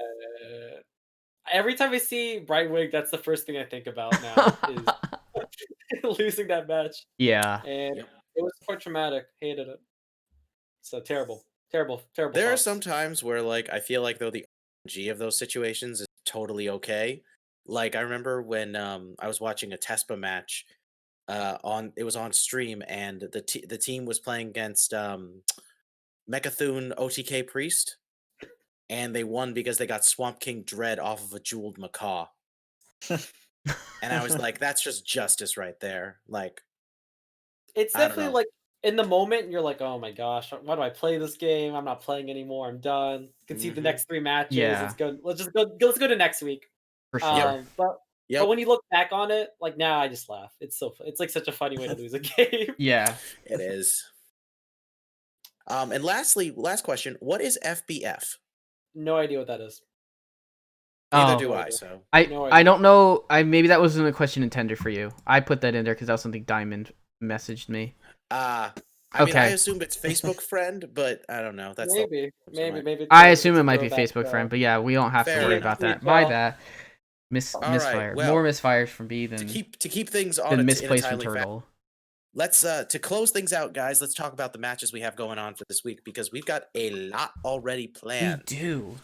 every time I see Brightwing, that's the first thing I think about now is losing that match. Yeah. And Yep. it was quite traumatic. Hated it. So terrible. There are thoughts. some times where I feel like though the RNG of those situations is totally okay. Like I remember when I was watching a Tespa match it was on stream and the team was playing against Mechathune OTK Priest and they won because they got Swamp King Dread off of a jeweled macaw. And I was like, that's just justice right there. Like It's I don't definitely know. like in the moment you're like, oh my gosh, why do I play this game? I'm not playing anymore. I'm done. Can see the Mhm. next 3 matches. Yeah. Let's go. Let's go to next week. For sure. But Yep. when you look back on it, like now I just laugh. It's it's like such a funny way to lose a game. Yeah. It is. And lastly, last question, what is FBF? No idea what that is. Neither Oh. do I, so. No I idea. don't know. Maybe that wasn't a question intended for you. I put that in there because that was something Diamond messaged me. I mean, I Okay. assume it's Facebook friend, but I don't know. That's the- maybe it's I a- assume it's it a might be throwback, Facebook friend, but yeah, we don't have Fair to worry enough. about that. Well, My bad. right, Misfire. well, More misfires from B than to keep things on than in a misplaced from timely fashion. Turtle. Let's to close things out, guys. Let's talk about the matches we have going on for this week because we've got a lot already We planned. do.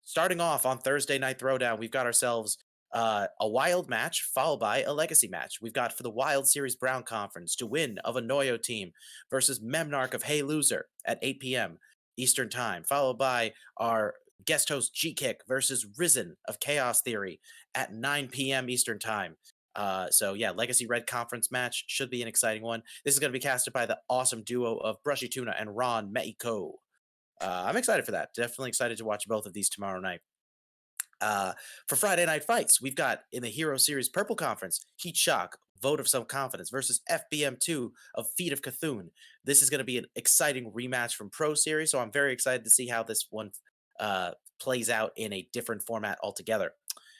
Starting off on Thursday Night Throwdown, we've got ourselves a wild match followed by a legacy match. We've got for the Wild Series Brown Conference to win of a Noyo team versus Memnarch of Hey Loser at 8 p.m. Eastern Time, followed by our guest host Gkick versus Risen of Chaos Theory at 9 p.m. Eastern Time. So yeah, Legacy Red Conference match should be an exciting one. This is going to be casted by the awesome duo of Brushy Tuna and Ron Meiko. I'm excited for that. Definitely excited to watch both of these tomorrow night. For Friday Night Fights, we've got in the Hero Series Purple Conference, Heat Shock, Vote of Some Confidence versus FBM2 of Feet of Cthulhu. This is going to be an exciting rematch from Pro Series, so I'm very excited to see how this one plays out in a different format altogether.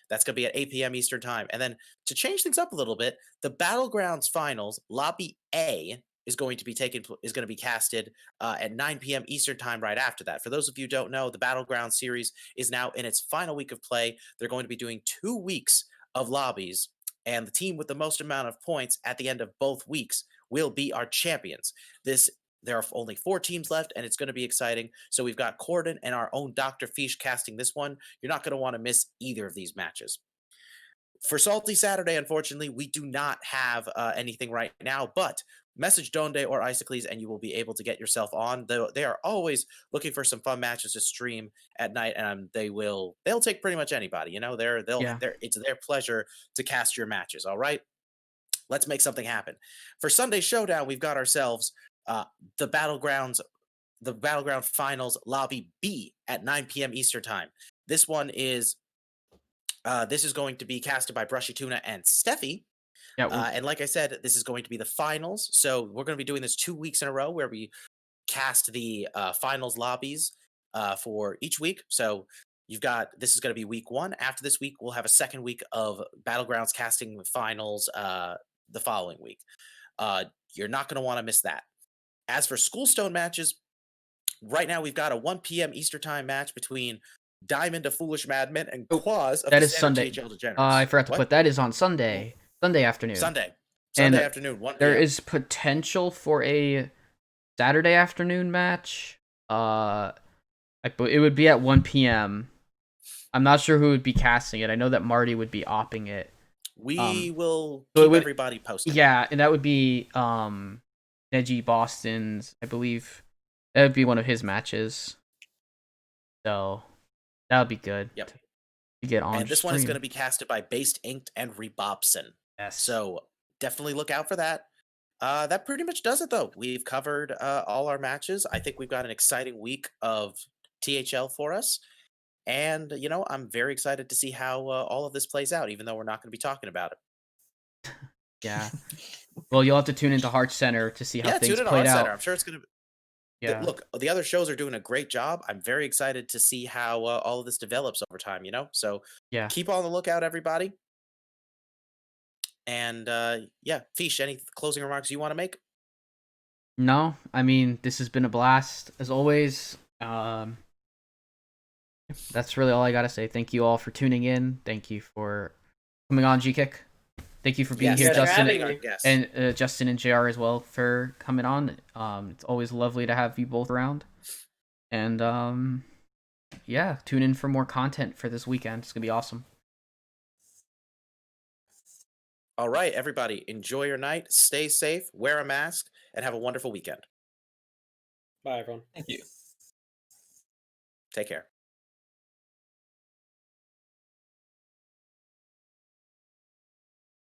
That's going to be at 8 p.m. Eastern Time. And then to change things up a little bit, the Battlegrounds Finals, Lobby A, is going to be casted at 9 p.m. Eastern Time right after that. For those of you who don't know, the Battleground series is now in its final week of play. They're going to be doing 2 weeks of lobbies, and the team with the most amount of points at the end of both weeks will be our champions. This There are only 4 teams left, and it's going to be exciting. So we've got Corden and our own Doctorfeesh casting this one. You're not going to want to miss either of these matches. For Salty Saturday, unfortunately, we do not have anything right now, but message Donde or Isocles and you will be able to get yourself on. They are always looking for some fun matches to stream at night, and they'll take pretty much anybody. You know, it's their pleasure to cast your matches. All right, let's make something happen. For Sunday Showdown, we've got ourselves the Battleground Finals Lobby B at 9 p.m. Eastern Time. This one is this is going to be casted by Brushy Tuna and Steffi. Yeah, and like I said, this is going to be the finals. So we're going to be doing this 2 weeks in a row where we cast the finals lobbies for each week. So this is going to be week 1. After this week, we'll have a second week of Battlegrounds casting finals the following week. You're not going to want to miss that. As for Schoolstone matches, right now we've got a 1 p.m. Eastern Time match between Diamond of Foolish Madmen and Quaz of that the is Sunday. THL Degenerates. I forgot to put that is on Sunday. Sunday afternoon. Sunday And afternoon, 1 p.m. There is potential for a Saturday afternoon match. It would be at 1 p.m. I'm not sure who would be casting it. I know that Marty would be opping it. We will keep everybody posted. Yeah, and that would be Neji Boston's, I believe. That would be one of his matches. So that would be good. Yep. To get on. And this one is going to be casted by Based Inked and Rebobson. Yes. So definitely look out for that. That pretty much does it, though. We've covered all our matches. I think we've got an exciting week of THL for us. And, I'm very excited to see how all of this plays out, even though we're not going to be talking about it. Yeah. Well, you'll have to tune into Heart Center to see how things played out. I'm sure it's going to. Yeah. Look, the other shows are doing a great job. I'm very excited to see how all of this develops over time. So yeah, keep on the lookout, everybody. And Feesh, any closing remarks you want to make? No, I mean, this has been a blast as always. That's really all I gotta say. Thank you all for tuning in. Thank you for coming on, Gkick. Thank you for being here, Justin, and Justin and JR as well for coming on. It's always lovely to have you both around. And tune in for more content for this weekend. It's gonna be awesome. All right, everybody, enjoy your night. Stay safe, wear a mask, and have a wonderful weekend. Bye, everyone. Thank you. Take care.